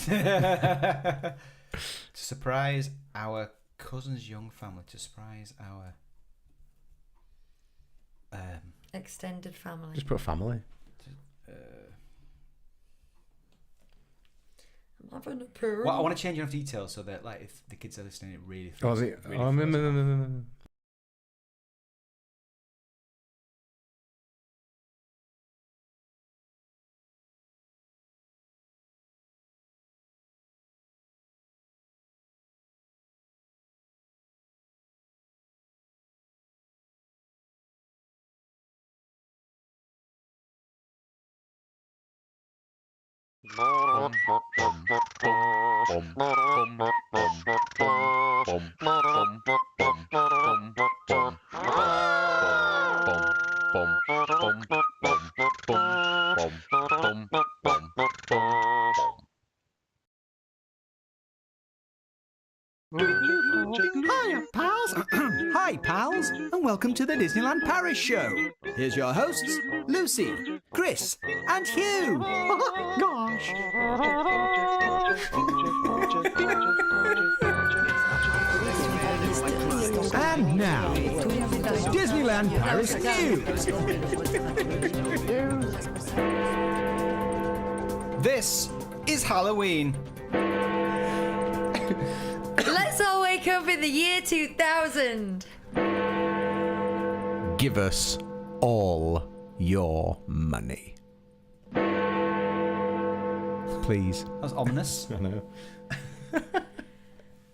To surprise our cousin's young family. To surprise our extended family. Just put family. I'm having a poo. Well, I want to change enough details so that, like, if the kids are listening, it really feels. Oh, is it? Really Oh, no. Hiya, pals. Hi, pals, and welcome to the Disneyland Paris Show. Here's your hosts, Lucy, Chris, and Hugh. Gosh. And now, Disneyland Paris News. This is Halloween. Let's all wake up in the year 2000. Give us all your money. Please. That's ominous. I know.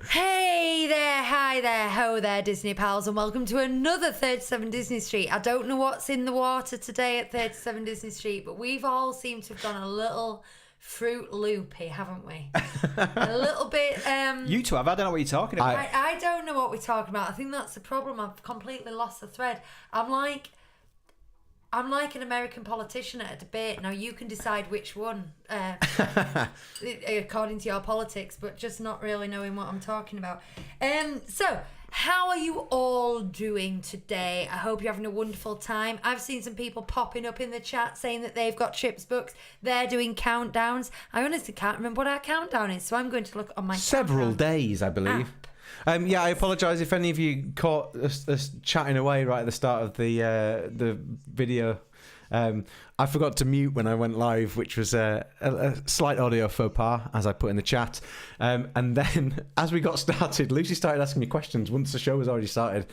Hey there, hi there, ho there, Disney pals, and welcome to another 37 Disney Street. I don't know what's in the water today at 37 Disney Street, but we've all seemed to have gone a little Fruit Loopy, haven't we? A little bit. You two have. I don't know what you're talking about. I don't know what we're talking about. I think that's the problem. I've completely lost the thread. I'm like an American politician at a debate. Now you can decide which one, according to your politics, but just not really knowing what I'm talking about. So, how are you all doing today? I hope you're having a wonderful time. I've seen some people popping up in the chat saying that they've got trips booked. They're doing countdowns. I honestly can't remember what our countdown is, so I'm going to look on my Several countdown days, I believe. app. Yeah, I apologise if any of you caught us chatting away right at the start of the video. I forgot to mute when I went live, which was a slight audio faux pas, as I put in the chat. And then, as we got started, Lucy started asking me questions once the show was already started,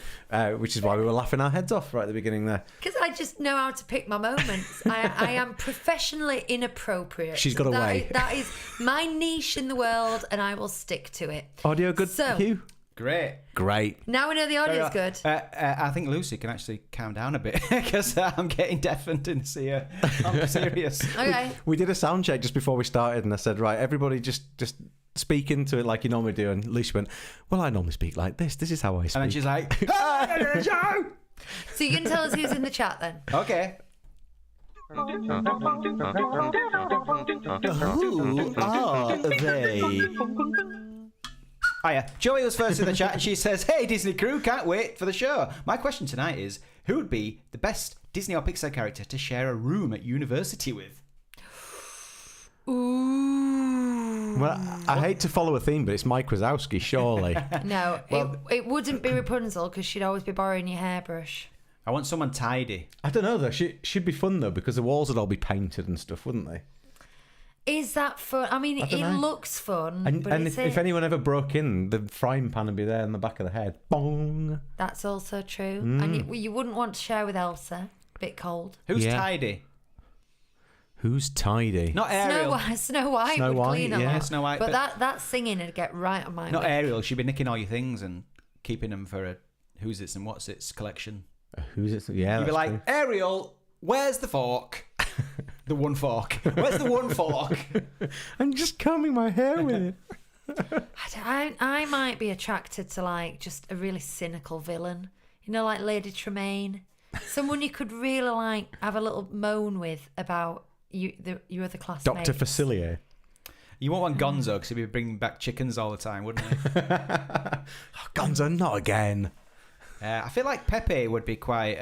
which is why we were laughing our heads off right at the beginning there. Because I just know how to pick my moments. I am professionally inappropriate. She's got a way. That is my niche in the world, and I will stick to it. Audio good, So, Hugh? Great. Now we know the audio's good. I think Lucy can actually calm down a bit because I'm getting deafened in here. I'm serious. Okay. We did a sound check just before we started, and I said, right, everybody just speak into it like you normally do. And Lucy went, well, I normally speak like this. This is how I speak. And then she's like, "Hey, Joe!" So you can tell us who's in the chat then. Okay. Who are they? Hiya. Joey was first in the chat and she says, hey, Disney crew, can't wait for the show. My question tonight is, who would be the best Disney or Pixar character to share a room at university with? Ooh. Well, I hate to follow a theme, but it's Mike Wazowski, surely. No, it wouldn't be Rapunzel because she'd always be borrowing your hairbrush. I want someone tidy. I don't know, though. Should be fun, though, because the walls would all be painted and stuff, wouldn't they? Is that fun? I mean, it looks fun. But and if anyone ever broke in, the frying pan would be there in the back of the head. Bong! That's also true. And you wouldn't want to share with Elsa. A bit cold. Who's tidy? Who's tidy? Not Ariel. Snow White Snow would White, clean a yeah. lot. Snow White, But but- that singing would get right on my Not wit. Ariel. She'd be nicking all your things and keeping them for a who's its and what's its collection. Who's it? Yeah, You'd be that's like, true. Ariel, where's the fork? The one fork. Where's the one fork? I'm just combing my hair with it. I might be attracted to like just a really cynical villain. You know, like Lady Tremaine. Someone you could really like have a little moan with about your other classmates. Dr. Facilier. You won't want Gonzo because he'd be bringing back chickens all the time, wouldn't he? Gonzo, not again. I feel like Pepe would be quite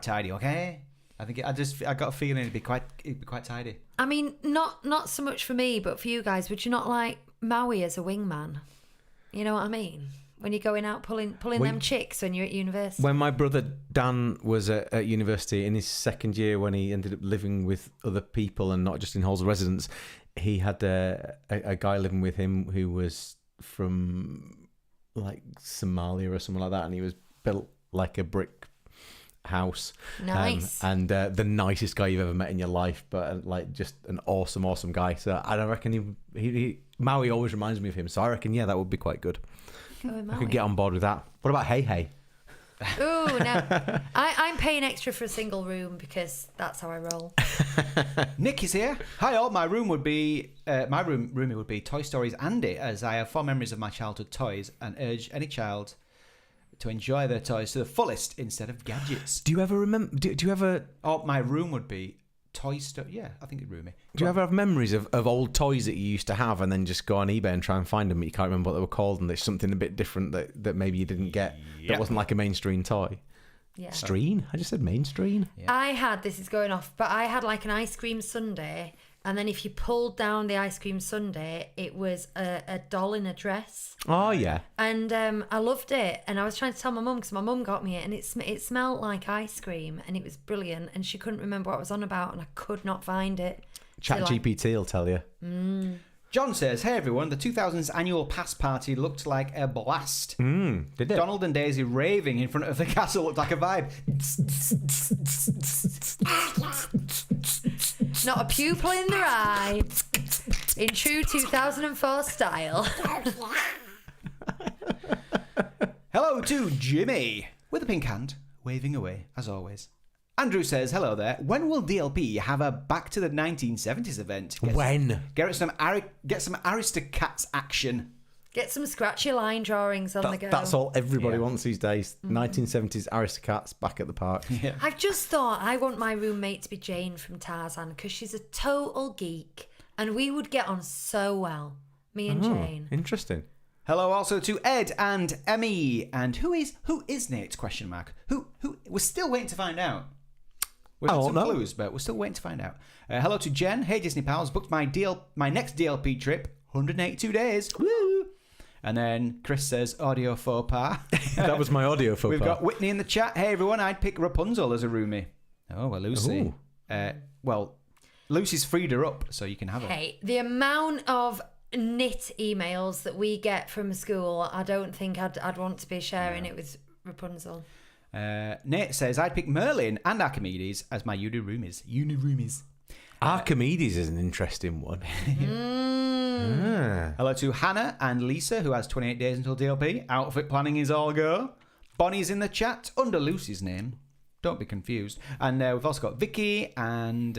tidy, okay? I think I got a feeling it'd be quite tidy. I mean, not so much for me, but for you guys, would you not like Maui as a wingman? You know what I mean? When you're going out pulling them chicks when you're at university. When my brother Dan was at university in his second year, when he ended up living with other people and not just in halls of residence, he had a guy living with him who was from like Somalia or something like that, and he was built like a brick house. Nice. And the nicest guy you've ever met in your life, but like just an awesome guy. So I reckon he Maui always reminds me of him. So I reckon that would be quite good. I could get on board with that. What about Hey Hey? Ooh, no. I'm paying extra for a single room because that's how I roll. Nick is here. Hi all. My room would be roomie would be Toy Story's Andy, as I have fond memories of my childhood toys and urge any child to enjoy their toys to the fullest instead of gadgets. Do you ever remember? Do you ever? Oh, my room would be Toy Story. Yeah, I think it'd roomie. Do you ever have memories of old toys that you used to have, and then just go on eBay and try and find them, but you can't remember what they were called, and there's something a bit different that maybe you didn't get, that wasn't like a mainstream toy? Yeah. Stream? I just said mainstream. Yeah. This is going off, but I had like an ice cream sundae, and then if you pulled down the ice cream sundae, it was a doll in a dress. Oh, yeah. And I loved it. And I was trying to tell my mum, because my mum got me it, and it smelled like ice cream, and it was brilliant. And she couldn't remember what I was on about, and I could not find it. ChatGPT will tell you. John says, hey everyone, the 2000s annual pass party looked like a blast. Did it? Donald and Daisy raving in front of the castle looked like a vibe. Not a pupil in their eye. In true 2004 style. Hello to Jimmy, with a pink hand, waving away, as always. Andrew says, hello there. When will DLP have a Back to the 1970s event? Get some Aristocats action. Get some scratchy line drawings on the go. That's all everybody wants these days. 1970s Aristocats back at the park. Yeah. I've just thought I want my roommate to be Jane from Tarzan, because she's a total geek and we would get on so well, me and Jane. Interesting. Hello also to Ed and Emmy. And who is Nate? ? Who we're still waiting to find out. We've got some clues, but we're still waiting to find out. Hello to Jen. Hey Disney pals, booked my next DLP trip, 182 days. Woo! And then Chris says, audio faux pas. That was my audio faux pas. We've got Whitney in the chat. Hey everyone, I'd pick Rapunzel as a roomie. Oh, well, Lucy. Lucy's freed her up, so you can have her. Hey, the amount of knit emails that we get from school, I don't think I'd want to be sharing it with Rapunzel. Nate says, I'd pick Merlin and Archimedes as my uni roomies. Archimedes is an interesting one. Hello to Hannah and Lisa, who has 28 days until DLP. Outfit planning is all go. Bonnie's in the chat under Lucy's name. Don't be confused. And we've also got Vicky and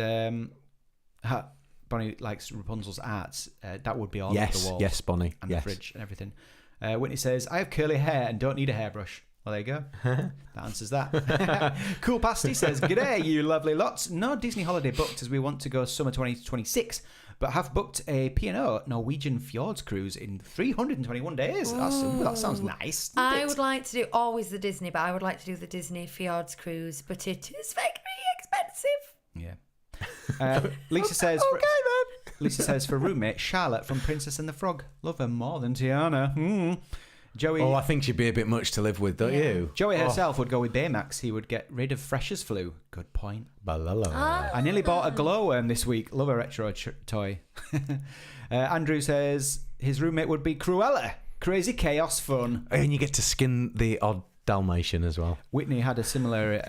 Bonnie likes Rapunzel's arts. That would be all over the walls. Yes, Bonnie. And the fridge and everything. Whitney says, I have curly hair and don't need a hairbrush. Well, there you go. That answers that. Cool Pasty says, g'day, you lovely lots. No Disney holiday booked as we want to go summer 2026, but have booked a P&O Norwegian Fjords cruise in 321 days. That sounds nice. I would like to do always the Disney, but I would like to do the Disney Fjords cruise, but it is very expensive. Yeah. Lisa says, Lisa says for roommate Charlotte from Princess and the Frog. Love her more than Tiana. Joey. Oh, I think she'd be a bit much to live with, don't you? Joey herself would go with Baymax. He would get rid of Freshers flu. Good point. I nearly bought a glowworm this week. Love a retro toy. Andrew says his roommate would be Cruella. Crazy chaos fun. And you get to skin the odd Dalmatian as well. Whitney had a similar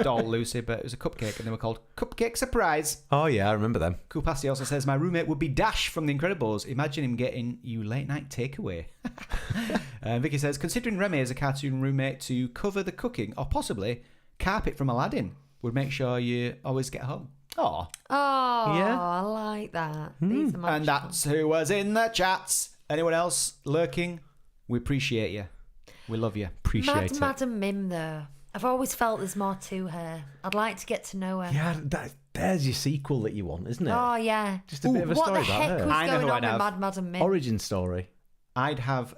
doll, Lucy, but it was a cupcake, and they were called Cupcake Surprise. Oh yeah, I remember them. Cool Pasty also says my roommate would be Dash from The Incredibles. Imagine him getting you late night takeaway. Vicky says, considering Remy as a cartoon roommate to cover the cooking, or possibly Carpet from Aladdin, would make sure you always get home. Oh, Yeah. I like that. These are my And that's who was in the chats. Anyone else lurking? We appreciate you. We love you. Appreciate it. Madam Mim, though. I've always felt there's more to her. I'd like to get to know her. Yeah, there's your sequel that you want, isn't it? Oh, yeah. Just a bit of a story about her. What the heck was I know going who on I'd with have. Madam Mim? Origin story. I'd have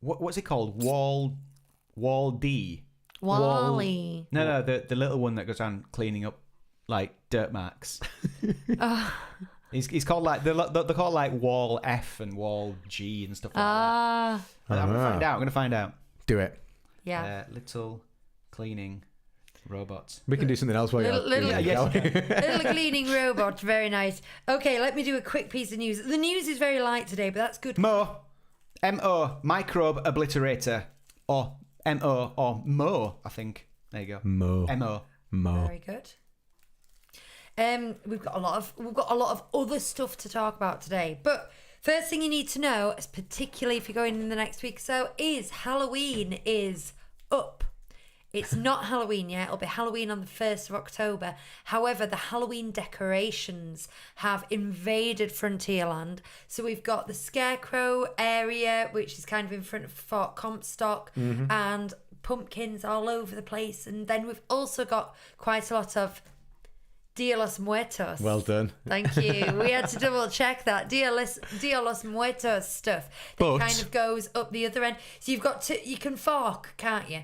what's it called? Wall D. Wally. No, the little one that goes around cleaning up like dirt marks. He's called like they're called like Wall F and Wall G and stuff like that. I'm gonna find out. Do it. Yeah. Little cleaning robots. We can do something else while you're Little cleaning robot. Very nice. Okay, let me do a quick piece of news. The news is very light today, but that's good. MO, microbe obliterator, or MO, or Mo, I think. There you go. MO. Very good. We've got a lot of other stuff to talk about today. But first thing you need to know, particularly if you're going in the next week or so, is Halloween is up. It's not Halloween yet. It'll be Halloween on the 1st of October. However, the Halloween decorations have invaded Frontierland. So we've got the Scarecrow area, which is kind of in front of Fort Comstock, and pumpkins all over the place. And then we've also got quite a lot of Dia los Muertos. Well done. Thank you. We had to double check that. Dia los Muertos stuff. That kind of goes up the other end. So you can fork, can't you?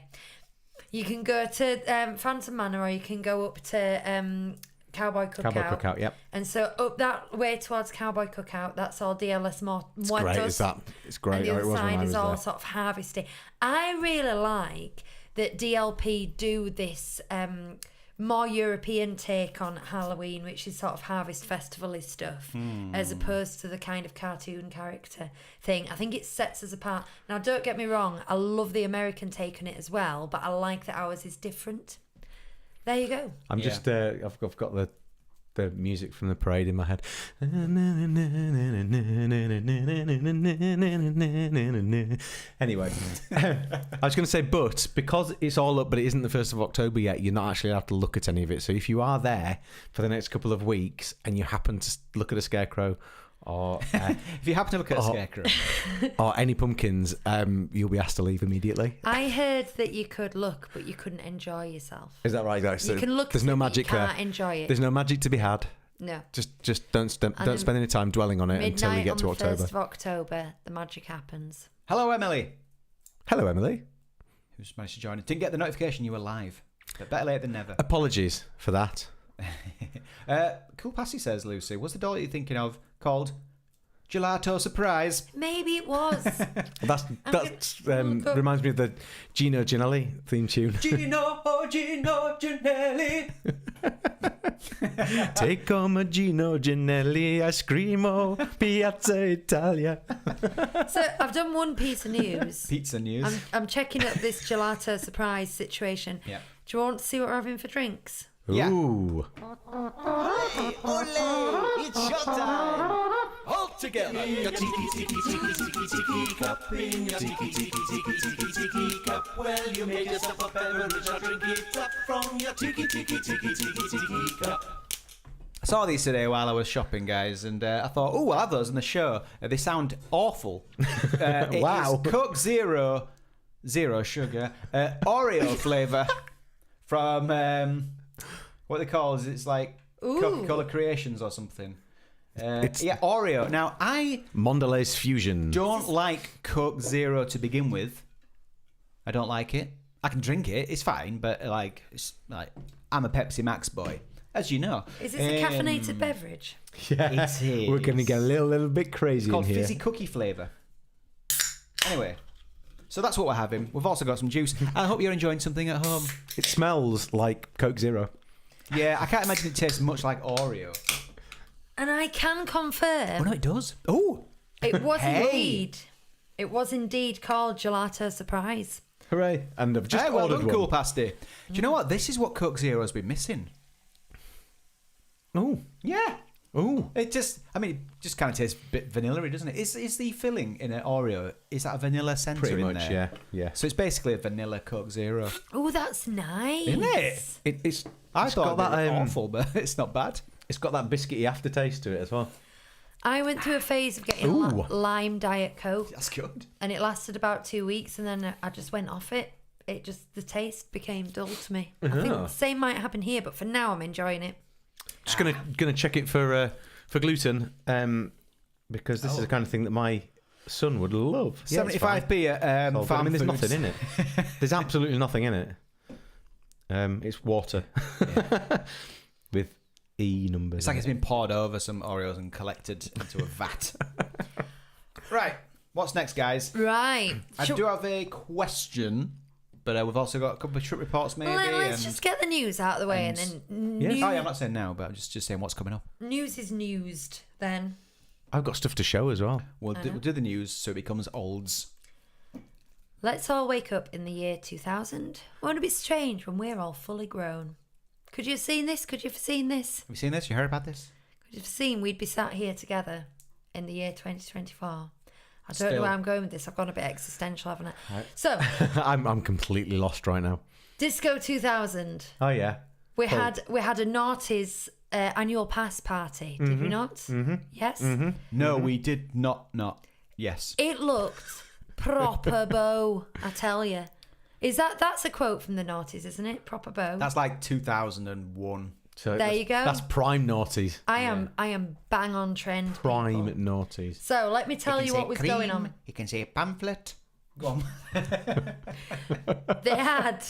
You can go to Phantom Manor, or you can go up to Cowboy Cookout. Cowboy Cookout, yep. And so up that way towards Cowboy Cookout, that's all Dia los Muertos. It's great, is that? It's great. And the other it was side when I is was all there. sort of harvesty. I really like that DLP do this more European take on Halloween, which is sort of harvest festival-y stuff, as opposed to the kind of cartoon character thing. I think it sets us apart. Now, don't get me wrong, I love the American take on it as well, but I like that ours is different. There you go. I'm just, I've got the music from the parade in my head. Anyway, I was going to say, but because it's all up, but it isn't the 1st of October yet, you're not actually allowed to look at any of it. So if you are there for the next couple of weeks and you happen to look at a scarecrow, or if you happen to look at a scarecrow or any pumpkins, you'll be asked to leave immediately. I heard that you could look, but you couldn't enjoy yourself. Is that right, guys? You can look. There's no magic you there. can't enjoy it. There's no magic to be had. No. Just don't spend any time dwelling on it until you get to October. Midnight on the 1st of October, the magic happens. Hello, Emily. Hello, Emily. Who's managed to join us. Didn't get the notification you were live, but better late than never. Apologies for that. Cool Passy says, Lucy, what's the doll you're thinking of called Gelato Surprise? Maybe it was. That reminds me of the Gino Ginelli theme tune. Gino Ginelli. Take home a Gino Ginelli ice creamo Piazza Italia. So I've done one piece of news. Pizza news. I'm checking up this Gelato Surprise situation. Yeah. Do you want to see what we're having for drinks? Yeah. Ooh. Ole, it's showtime. All together. Your tiki cup in your tiki cup. Well, you made yourself a beverage, I'll drink it up from your tiki cup. I saw these today while I was shopping, guys, and I thought, oh, I'll have those on the show. They sound awful. Wow. It's Coke Zero sugar, Oreo flavour from, what they call it? It's like Coca-Cola Creations or something. Oreo. Now, I Mondelez Fusion. don't like Coke Zero to begin with. I don't like it. I can drink it. It's fine, but I'm a Pepsi Max boy, as you know. Is this a caffeinated beverage? Yeah, It is. we're going to get a little bit crazy It's called in here. fizzy cookie flavour. Anyway, so that's what we're having. We've also got some juice. I hope you're enjoying something at home. It smells like Coke Zero. Yeah, I can't imagine it tastes much like Oreo. And I can confirm. Oh no, it does. Oh, It was Hey. indeed. It was indeed called Gelato Surprise. Hooray. And I've just well ordered done, one. Cool Pasty. Do you know what? This is what Coke Zero's been missing. Oh. Yeah. Oh. It just kind of tastes a bit vanilla-y, doesn't it? Is the filling in an Oreo, is that a vanilla centre Pretty in much, there? yeah. So it's basically a vanilla Coke Zero. Oh, that's nice. Isn't it? It's I it's thought got that that awful, but it's not bad. It's got that biscuity aftertaste to it as well. I went through a phase of getting Ooh. lime Diet Coke, That's good. and it lasted about 2 weeks, and then I just went off it. The taste became dull to me. I think the same might happen here, but for now I'm enjoying it. Just gonna check it for gluten, because this is the kind of thing that my son would love. 75p at I mean, there's Farm nothing Foods. in it. There's absolutely nothing in it. It's water. With E numbers. It's like it's been poured over some Oreos and collected into a vat. Right. What's next, guys? Right. I do have a question, but we've also got a couple of trip reports, maybe. Let's just get the news out of the way, and then Oh, yeah, I'm not saying now, but I'm just saying what's coming up. news is newsed. Then I've got stuff to show as well. We'll do the news so it becomes olds. let's all wake up in the year 2000. Won't it be strange when we're all fully grown? Could you have seen this? Could you have seen this? Have you seen this? You heard about this? Could you have seen we'd be sat here together in the year 2024? I don't know Still. where I'm going with this. I've gone a bit existential, haven't I? Right. So, I'm completely lost right now. Disco 2000. Oh yeah. We had a Naughty's annual pass party. Did we not? Mm-hmm. Yes. Mm-hmm. No, we did not. Yes. It looked proper bow, I tell you. That's a quote from the Naughties, isn't it? Proper bow. That's like 2001. So There you go. That's prime naughties. I am bang on trend. Prime people. naughties. So let me tell you what was going on. You can say pamphlet. Go on. They had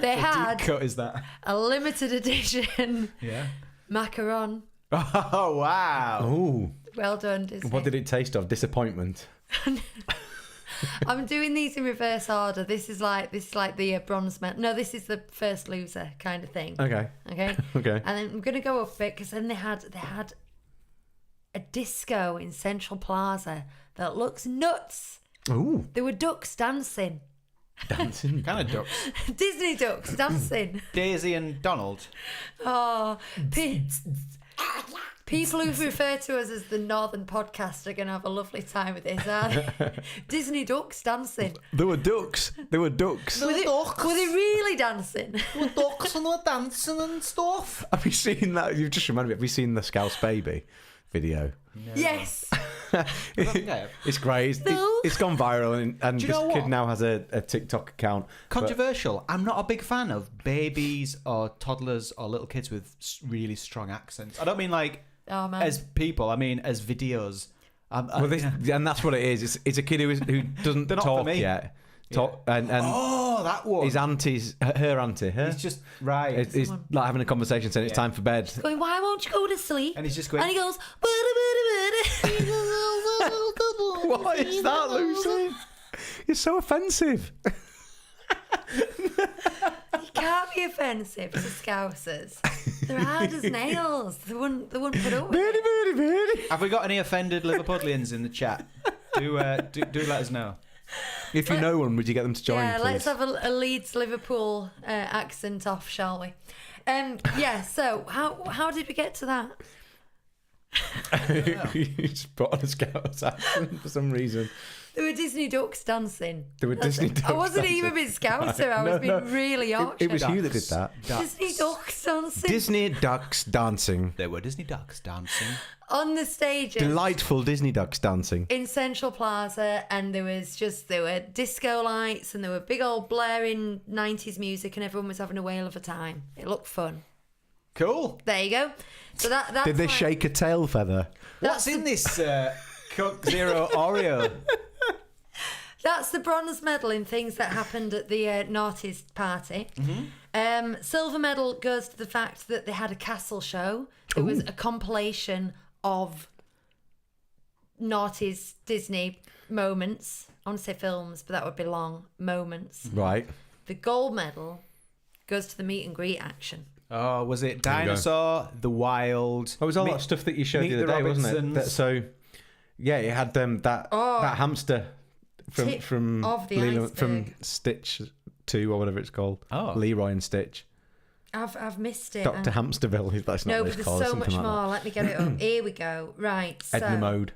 What cut is that? a limited edition Yeah. macaron. Oh wow. Oh, Well done, Disney. what did it taste of? Disappointment. I'm doing these in reverse order. This is like the bronze medal. No, this is the first loser kind of thing. Okay. Okay. Okay. And then I'm gonna go up a bit because then they had a disco in Central Plaza that looks nuts. Ooh, There were ducks dancing. dancing. Kind of ducks. Disney ducks dancing. Daisy and Donald. Oh, people who refer to us as the Northern Podcast are going to have a lovely time with this, aren't they? Disney ducks dancing. There were ducks. There were ducks. Were they really dancing? Ducks and were dancing and stuff. Have you seen that? You've just reminded me. Have you seen the Scouse Baby video? Yes. It's great. No. It's gone viral, and Do this you know kid what? now has a TikTok account. Controversial. I'm not a big fan of babies or toddlers or little kids with really strong accents. I don't mean like Oh, man. as people. I mean as videos. Well, and that's what it is. It's a kid who doesn't They're not for talk me. yet. And Oh, that one. his auntie's her auntie. Her. He's just right. It's like having a conversation saying it's time for bed. Going, why won't you go to sleep? And he's just going. And he goes, What is that, Lucy? You're so offensive. You can't be offensive to Scousers. They're hard as nails. They wouldn't put up with Birdie, it. birdie, birdie. Have we got any offended Liverpudlians in the chat? Do let us know. If you know one, would you get them to join, Yeah, please? let's have a Leeds Liverpool accent off, shall we? Yeah. So how did we get to that? You just put on a Scouse accent for some reason. There were Disney ducks dancing. There were Disney I ducks wasn't dancing. even being Scouser. I was being really Yorkshire. It was you that did that. Disney ducks dancing Disney ducks dancing. There were Disney ducks dancing. on the stages. Delightful Disney ducks dancing. In Central Plaza, and there were disco lights, and there were big old blaring 90s music, and everyone was having a whale of a time. It looked fun. Cool. There you go. So that's Did they my- shake a tail feather? What's in this Coke Zero Oreo? That's the bronze medal in things that happened at the Naughty's party. Mm-hmm. Silver medal goes to the fact that they had a castle show. It was a compilation of Naughty's Disney moments. I want to say films, but that would be long. Moments. Right. The gold medal goes to the meet and greet action. Oh, was it There you go. Dinosaur, The Wild? That was all that stuff that you showed Meet the other day, wasn't it? Robinsons. So, yeah, it had that hamster Tip from of the from iceberg. Stitch 2 or whatever it's called. Oh. Leroy and Stitch. I've missed it. Dr. Hamsterville. That's not No, what but it's there's called. so something much like more. Let me get it up. Here we go. Right. That. Edna Mode.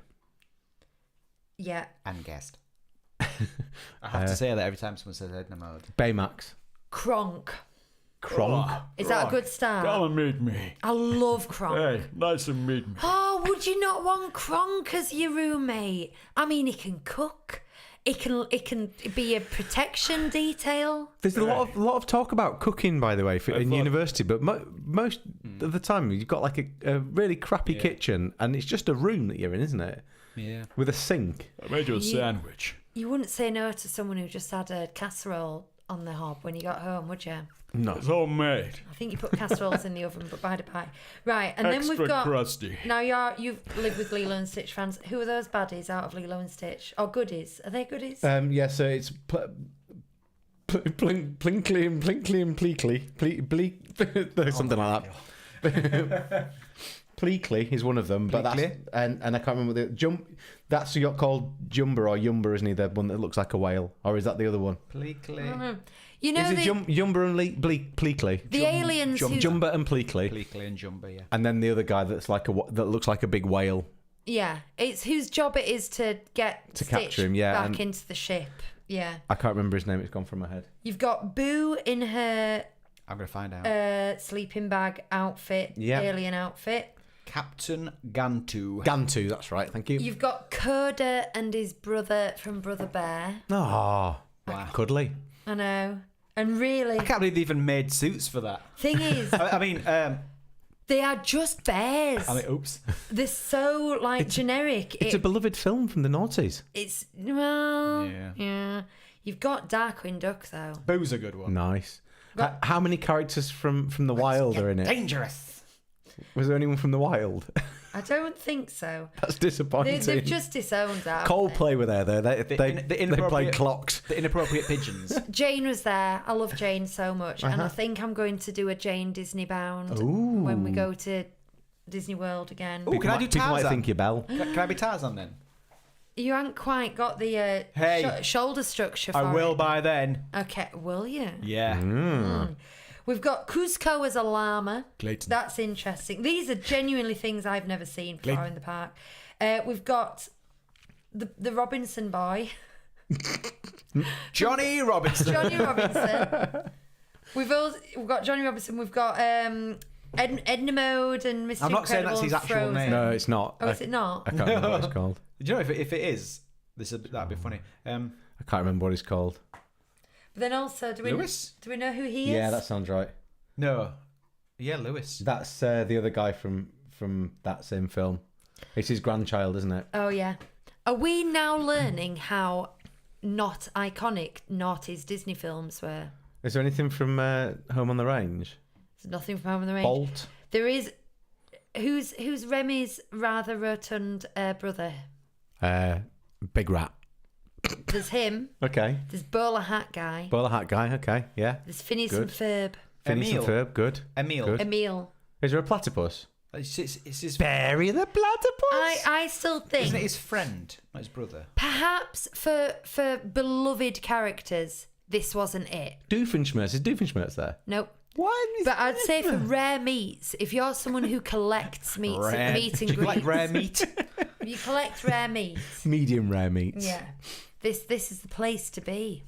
Yeah. And guest. I have to say that every time someone says Edna Mode. Baymax. Kronk. Kronk. Is that a good start? and meet me. I love Kronk. nice to meet me. Oh, would you not want Kronk as your roommate? I mean, he can cook. It can be a protection detail. There's a lot of talk about cooking, by the way, in thought- university. But most of the time, you've got like a really crappy kitchen, and it's just a room that you're in, isn't it? Yeah. With a sink. I made you a You- sandwich. You wouldn't say no to someone who just had a casserole on the hob when you got home, would you? No. It's homemade. I think you put casseroles in the oven, but by the by. Right, and then we've got... crusty. Now you've lived with Lilo and Stitch fans. Who are those baddies out of Lilo and Stitch? Or goodies? Are they goodies? Yeah, so it's Plinkly and Pleekly. Something like that. Pleekly is one of them, but that's and I can't remember the jump. That's called Jumba or Yumba, isn't he? The one that looks like a whale, or is that the other one? Pleekly. You know, is it Jumba and Pleekly? The aliens. Jumba and Pleekly. Pleekly and Jumba, yeah. And then the other guy that looks like a big whale. Yeah, it's whose job it is to get To Stitch capture him, yeah, back into the ship. Yeah. I can't remember his name. It's gone from my head. You've got Boo in her I'm going to find out. sleeping bag outfit, alien outfit. Captain Gantu. Gantu, that's right. Thank you. You've got Coda and his brother from Brother Bear. Oh, Wow. cuddly. I know. And really, I can't believe they even made suits for that. thing is, I mean, they are just bears. oops. They're so generic. It's a beloved film from the noughties. It's well, Yeah. yeah. You've got Darkwing Duck though. Boo's a good one. Nice. How many characters from the wild are in it? Dangerous. Was there anyone from the wild? I don't think so. That's disappointing. They've just disowned that. Coldplay were there though. They played inappropriate- clocks. The inappropriate pigeons. Jane was there. I love Jane so much, and I think I'm going to do a Jane Disney bound when we go to Disney World again. Ooh, can I do People might Tarzan? think you're Belle. Can I be Tarzan then? You haven't quite got the Hey. shoulder structure for I will it. by then. Okay, will you? Yeah. We've got Cusco as a llama. Clayton. That's interesting. These are genuinely things I've never seen before in the park. We've got the Robinson boy. Johnny Robinson. Johnny Robinson. We've got Johnny Robinson. We've got Edna Mode and Mr. I'm not saying Incredible that's his and actual Frozen. name. No, it's not. Oh, is it not? I can't remember what it's called. Do you know if it is? That'd be funny. I can't remember what it's called. But then also, do we know who he is? Yeah, that sounds right. No. Yeah, Lewis. That's the other guy from that same film. It's his grandchild, isn't it? Oh yeah. Are we now learning how not iconic Naughty's Disney films were? Is there anything from Home on the Range? There's nothing from Home on the Range. Bolt. There is. Who's Remy's rather rotund brother? Big Rat. There's him. Okay. There's Bowler Hat Guy. Bowler Hat Guy. Okay. Yeah. There's Phineas Good. and Ferb. Phineas and Emil. Ferb. Good. Emil. Good. Emil. Is there a platypus? It's his. Barry the platypus. I still think Isn't it his friend, not his brother? perhaps for beloved characters, this wasn't it. Doofenshmirtz. Is Doofenshmirtz there? Nope. What? But I'd say for rare meats, if you're someone who collects meat and Do you like greets, rare meat? you collect rare meats. Medium rare meats. Yeah, this is the place to be.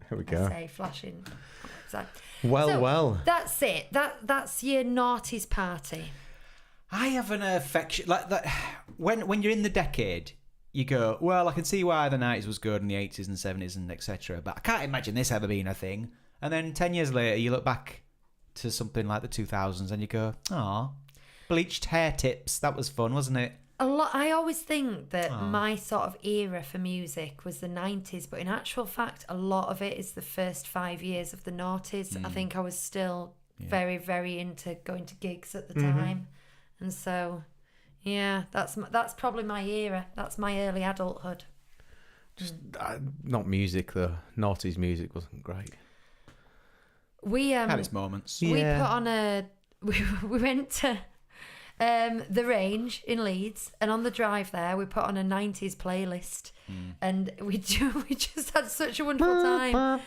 Here we I go. say flashing. So Well. that's it. That's your naughties party. I have an affection like that. When you're in the decade, you go, well, I can see why the 90s was good and the 80s and 70s and etc. But I can't imagine this ever being a thing. And then 10 years later, you look back to something like the 2000s and you go, "Aw, bleached hair tips. That was fun, wasn't it?" A lot. I always think that my sort of era for music was the 90s, but in actual fact, a lot of it is the first 5 years of the noughties. I think I was still very, very into going to gigs at the time, and so yeah, that's probably my era. That's my early adulthood. Just not music though. Naughty's music wasn't great. We Had its moments. we put on we went to the Range in Leeds, and on the drive there we put on a 90s playlist, and we just had such a wonderful time.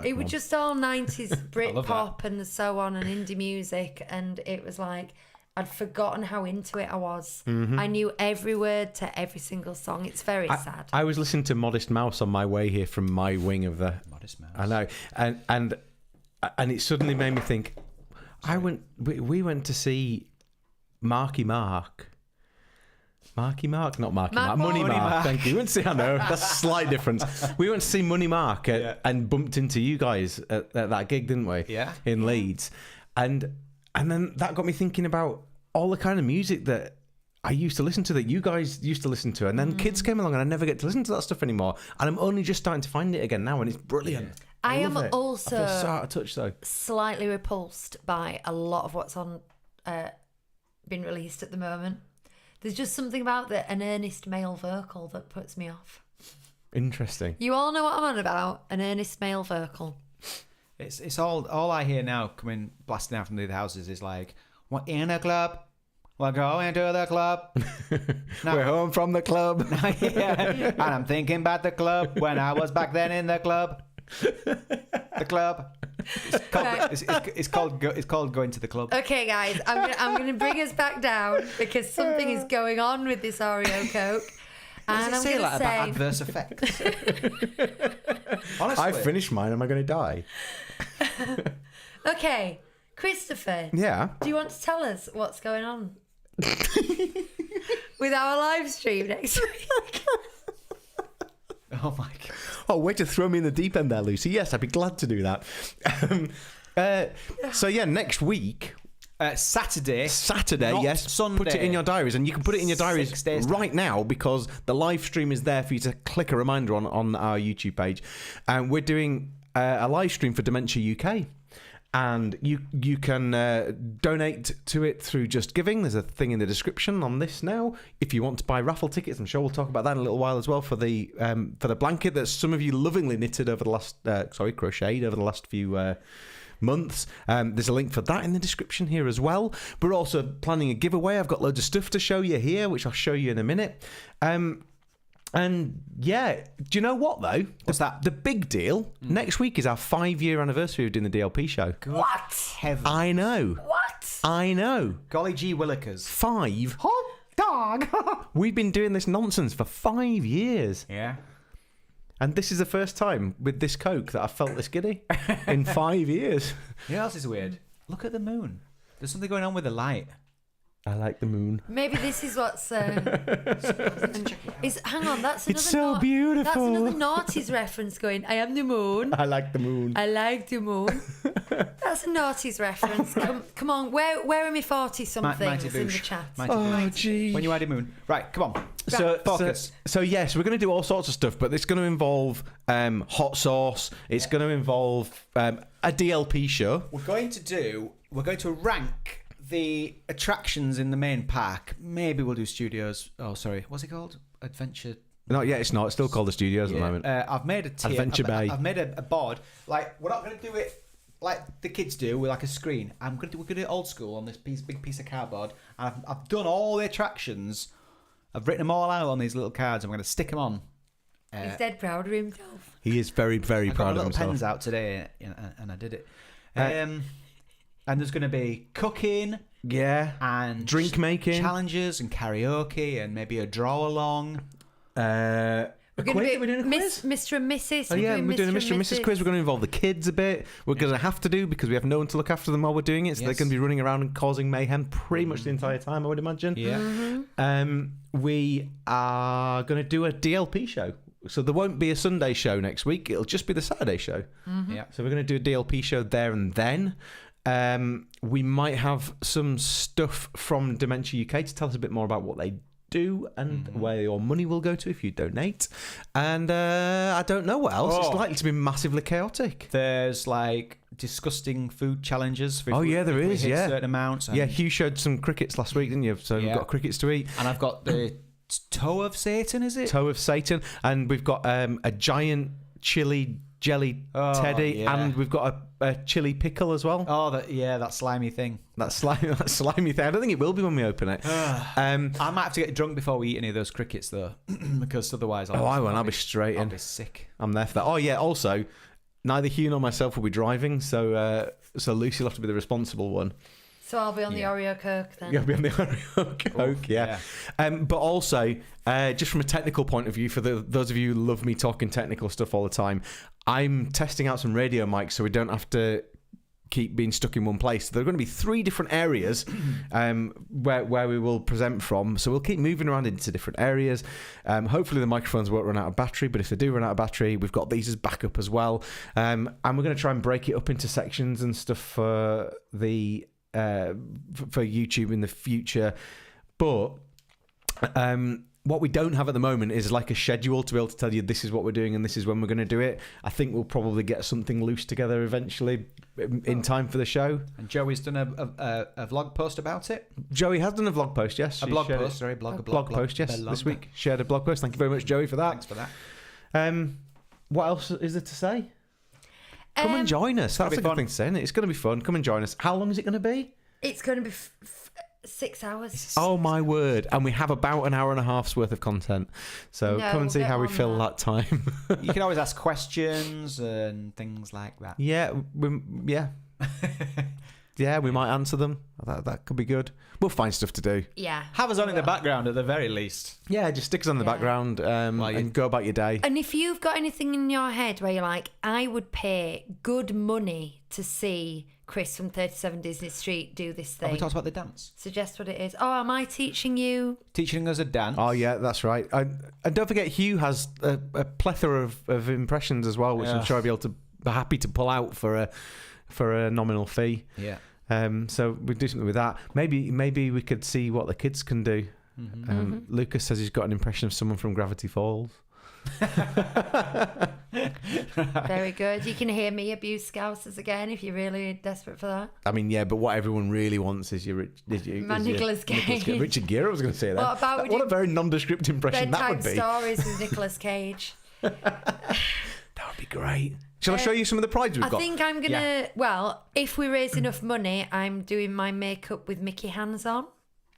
It was just all 90s Britpop and so on and indie music, and it was like I'd forgotten how into it I was. I knew every word to every single song. It's very sad. I was listening to Modest Mouse on my way here from my wing of the. Modest Mouse. I know, and it suddenly made me think. We went to see Marky Mark. Marky Mark, not Marky Mark. Money Mark. Thank you. We went to see. I know that's a slight difference. We went to see Money Mark and bumped into you guys at that gig, didn't we? Yeah. In Leeds, and then that got me thinking about all the kind of music that I used to listen to, that you guys used to listen to, and then kids came along and I never get to listen to that stuff anymore, and I'm only just starting to find it again now, and it's brilliant. I am love it. also I feel so out of touch though. slightly repulsed by a lot of what's on been released at the moment. There's just something about an earnest male vocal that puts me off. Interesting. You all know what I'm on about, an earnest male vocal. It's all I hear now coming blasting out from the other houses is like, we're in a club, we're going to the club. We're home from the club. Yeah. And I'm thinking about the club when I was back then in the club. The club. It's called going to the club. Okay, guys, I'm gonna bring us back down because something is going on with this Oreo Coke. And I'm say gonna about adverse effects. Honestly, I finished mine. Am I going to die? Okay, Christopher. Yeah. Do you want to tell us what's going on with our live stream next week? Oh my god. Oh, way to throw me in the deep end there, Lucy. Yes, I'd be glad to do that. So yeah, next week. Saturday, Not yes. Sunday. Put it in your diaries, and you can put it in your diaries 6 days right now because the live stream is there for you to click a reminder on our YouTube page. And we're doing a live stream for Dementia UK. And you can donate to it through Just Giving. There's a thing in the description on this now. If you want to buy raffle tickets, I'm sure we'll talk about that in a little while as well, for the blanket that some of you lovingly knitted over the last, crocheted over the last few months. There's a link for that in the description here as well. We're also planning a giveaway. I've got loads of stuff to show you here, which I'll show you in a minute. And yeah, do you know what though? What's that? The big deal. Next week is our 5-year anniversary of doing the DLP show. What? Heaven. I know. What? I know. Golly gee willikers. 5. Hot dog. We've been doing this nonsense for 5 years. Yeah. And this is the first time with this Coke that I felt this giddy in 5 years. You know what else is weird? Look at the moon. There's something going on with the light. I like the moon. Maybe this is what's. Hang on, that's another. It's so beautiful. That's another naughties reference going. I am the moon. I like the moon. I like the moon. That's a naughties reference. Come on, where are my 40-somethings Mighty in the Boosh. chat? Oh, gee. When you add a moon. Right, come on. So, focus. So yes, we're going to do all sorts of stuff, but it's going to involve hot sauce. It's going to involve a DLP show. We're going to rank the attractions in the main park. Maybe we'll do studios. Oh, sorry. What's it called? Adventure. Not yet. It's not. It's still called the studios at the moment. I've made a tier. Adventure Bay. I've made a board. Like, we're not going to do it like the kids do with like a screen. We're going to do it old school on this big piece of cardboard. And I've done all the attractions. I've written them all out on these little cards. I'm going to stick them on. He's dead proud of himself. He is very, very proud of I got himself. little pens out today, and I did it. And there's going to be cooking, and drink making, challenges, and karaoke, and maybe a draw along. We're going to be Mr. and Mrs. Oh yeah, we're doing a Mr. and Mrs. quiz. We're going to involve the kids a bit. We're going to have to do because we have no one to look after them while we're doing it. So they're going to be running around and causing mayhem pretty much the entire time, I would imagine. Yeah. We are going to do a DLP show. So there won't be a Sunday show next week. It'll just be the Saturday show. Yeah. So we're going to do a DLP show there and then. We might have some stuff from Dementia UK to tell us a bit more about what they do and where your money will go to if you donate. And I don't know what else. It's likely to be massively chaotic. There's like disgusting food challenges. There is. Certain amounts. Yeah, Hugh showed some crickets last week, didn't you? So we've got crickets to eat. And I've got the toe of Satan, is it? Toe of Satan. And we've got a giant chili jelly teddy, and we've got a chili pickle as well. Oh, that slimy thing. That slimy thing. I don't think it will be when we open it. I might have to get drunk before we eat any of those crickets, though, because otherwise I won't. I'll be straight in. I'll be sick. I'm there for that. Oh, yeah, also, neither Hugh nor myself will be driving, so Lucy will have to be the responsible one. So I'll be on the Oreo Coke then. You'll be on the Oreo Coke, yeah. But also, just from a technical point of view, for those of you who love me talking technical stuff all the time, I'm testing out some radio mics so we don't have to keep being stuck in one place. There are going to be 3 different areas where we will present from. So we'll keep moving around into different areas. Hopefully the microphones won't run out of battery, but if they do run out of battery, we've got these as backup as well. And we're going to try and break it up into sections and stuff for the for YouTube in the future. But What we don't have at the moment is like a schedule to be able to tell you this is what we're doing and this is when we're going to do it. I think we'll probably get something loose together eventually in time for the show. And Joey's done a vlog post about it. Joey has done a vlog post, yes. A blog post, sorry, blog post, yes, this week. Shared a blog post. Thank you very much, Joey, for that. Thanks for that. What else is there to say? Come and join us. That's a good thing to say, isn't it? It's going to be fun. Come and join us. How long is it going to be? It's going to be 6 hours. Oh my word. And we have about an hour and a half's worth of content. So come and see how we fill that time. You can always ask questions and things like that. Yeah. Yeah, we might answer them. That could be good. We'll find stuff to do. Yeah. Have us on in the background at the very least. Yeah, just stick us on the background and go about your day. And if you've got anything in your head where you're like, I would pay good money to see Chris from 37 Disney Street do this thing. Have we talked about the dance? Suggest what it is. Oh, am I teaching you? Teaching us a dance. Oh, yeah, that's right. And don't forget, Hugh has a plethora of impressions as well, which I'm sure I'll be able to be happy to pull out for a nominal fee. Yeah. So we do something with that. Maybe we could see what the kids can do. Lucas says he's got an impression of someone from Gravity Falls. Very good. You can hear me abuse Scousers again if you're really desperate for that. I mean, yeah, but what everyone really wants is your Nicolas Cage. Richard Gere, I was going to say that. What about what a very nondescript impression that would be. Bedtime stories with Nicolas Cage. That would be great. Shall I show you some of the prides we've got? I think I'm going to... Well, if we raise enough money, I'm doing my makeup with Mickey hands on.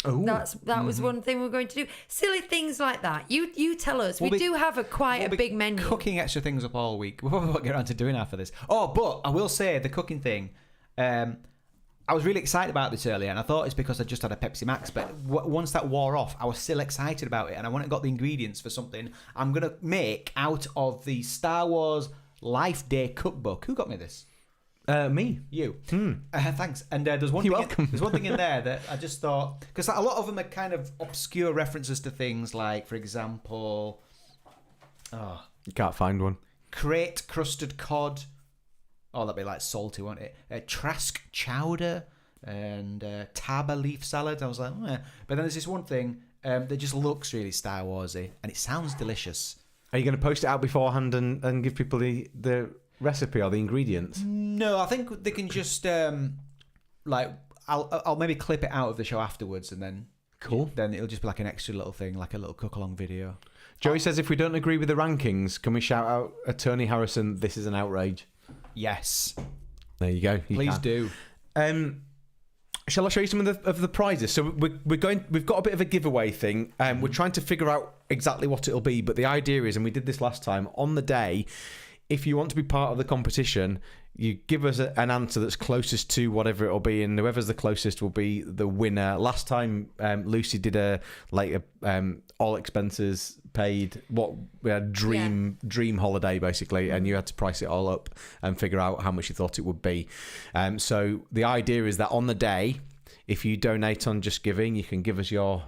Oh, that was one thing we're going to do. Silly things like that. You tell us. We do have quite a big menu. Cooking extra things up all week. We'll probably get around to doing after this. Oh, but I will say the cooking thing. I was really excited about this earlier, and I thought it's because I just had a Pepsi Max. But once that wore off, I was still excited about it, and I went and got the ingredients for something I'm gonna make out of the Star Wars Life Day cookbook. Who got me this? Me. You. Thanks. And there's one. There's one thing in there that I just thought, because a lot of them are kind of obscure references to things like, for example, You can't find one. crate crusted cod. Oh, that'd be like salty, won't it? Trask chowder and taba leaf salad. I was like, eh. But then there's this one thing that just looks really Star Warsy, and it sounds delicious. Are you going to post it out beforehand and give people the recipe or the ingredients? No, I think they can just I'll maybe clip it out of the show afterwards, and then then it'll just be like an extra little thing, like a little cook-along video. Joey says if we don't agree with the rankings, can we shout out Attorney Harrison, this is an outrage? Yes. There you go. Please do. Shall I show you some of the prizes? So we've got a bit of a giveaway thing. We're trying to figure out exactly what it'll be, but the idea is, and we did this last time, on the day, if you want to be part of the competition, you give us an answer that's closest to whatever it'll be, and whoever's the closest will be the winner. Last time, Lucy did a all expenses paid, we had dream holiday basically, and you had to price it all up and figure out how much you thought it would be. So the idea is that on the day, if you donate on Just Giving, you can give us your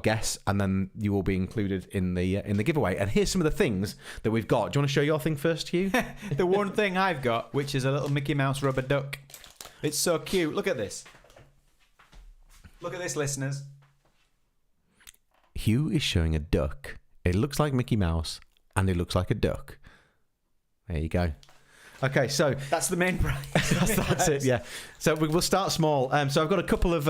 guess, and then you will be included in the giveaway. And here's some of the things that we've got. Do you want to show your thing first, Hugh? The one thing I've got, which is a little Mickey Mouse rubber duck. It's so cute. Look at this. Look at this, listeners. Hugh is showing a duck. It looks like Mickey Mouse, and it looks like a duck. There you go. Okay, so that's the main prize. that's it, yeah. So we'll start small. So I've got a couple of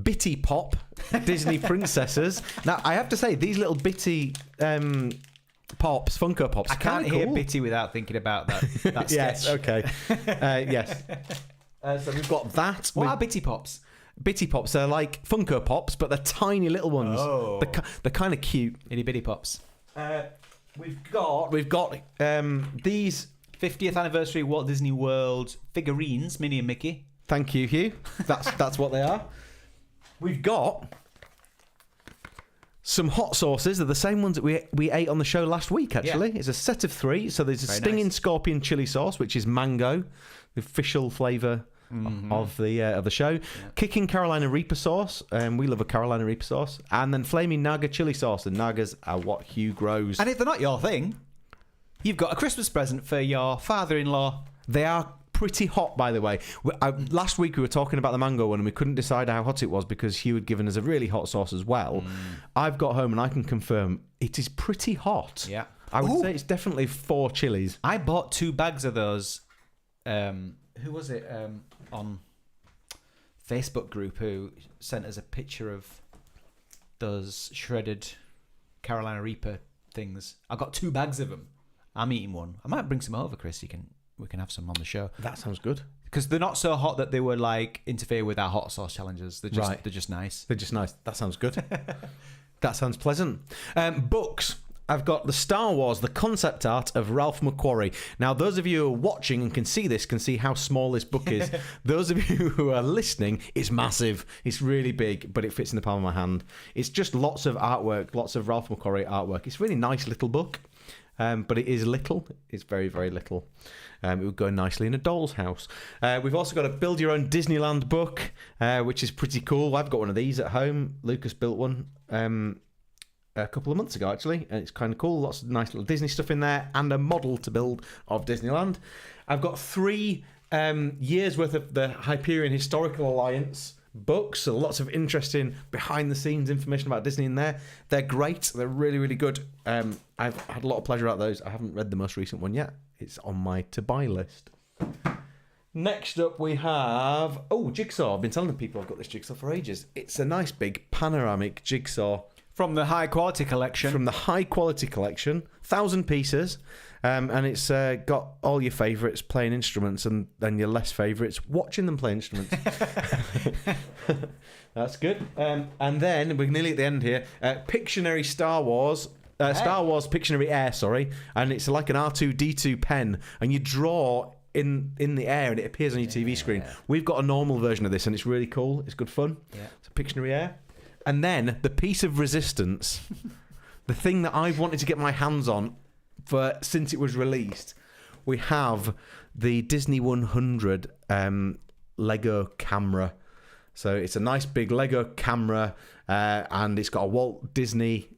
Bitty Pop Disney princesses. Now, I have to say, these little Bitty Pops, Funko Pops, I can't hear Bitty without thinking about that sketch. Yes, okay. Yes. So we've got that. What are Bitty Pops? Bitty Pops, they're like Funko Pops, but they're tiny little ones. Oh. They're kind of cute. Itty Bitty Pops. We've got these 50th anniversary Walt Disney World figurines, Minnie and Mickey. Thank you, Hugh. That's what they are. We've got some hot sauces. They're the same ones that we ate on the show last week, actually. Yeah. It's a set of 3. So there's a stinging scorpion chili sauce, which is mango, the official flavour of the show. Yeah. Kicking Carolina Reaper sauce. We love a Carolina Reaper sauce. And then flaming Naga chili sauce. And Nagas are what Hugh grows. And if they're not your thing, you've got a Christmas present for your father-in-law. They are pretty hot, by the way. Last week we were talking about the mango one and we couldn't decide how hot it was because Hugh had given us a really hot sauce as well. I've got home and I can confirm it is pretty hot. Yeah. I would say it's definitely 4 chilies. I bought 2 bags of those. Who was it on Facebook group who sent us a picture of those shredded Carolina Reaper things? I got 2 bags of them. I'm eating one. I might bring some over, Chris. We can have some on the show. That sounds good. Because they're not so hot that they would like interfere with our hot sauce challenges. They're just they're just nice. They're just nice. That sounds good. That sounds pleasant. Books. I've got the Star Wars, the concept art of Ralph McQuarrie. Now, those of you who are watching and can see this, can see how small this book is. Those of you who are listening, it's massive. It's really big, but it fits in the palm of my hand. It's just lots of artwork, lots of Ralph McQuarrie artwork. It's a really nice little book, but it is little. It's very, very little. It would go nicely in a doll's house. We've also got a Build Your Own Disneyland book, which is pretty cool. I've got one of these at home. Lucas built one. A couple of months ago, actually, and it's kind of cool. Lots of nice little Disney stuff in there, and a model to build of Disneyland. I've got 3 years worth of the Hyperion Historical Alliance books, so lots of interesting behind-the-scenes information about Disney in there. They're great. They're really, really good. I've had a lot of pleasure out of those. I haven't read the most recent one yet. It's on my to-buy list. Next up, we have Jigsaw. I've been telling people I've got this jigsaw for ages. It's a nice big panoramic jigsaw. From the high quality collection. 1,000 pieces. And it's got all your favourites playing instruments and then your less favourites watching them play instruments. That's good. And then we're nearly at the end here. Pictionary Star Wars. Star Wars Pictionary Air, sorry. And it's like an R2-D2 pen. And you draw in the air and it appears on your TV screen. We've got a normal version of this and it's really cool. It's good fun. Yeah. It's a Pictionary Air. And then the piece of resistance, the thing that I've wanted to get my hands on since it was released, we have the Disney 100 Lego camera. So it's a nice big Lego camera, and it's got a Walt Disney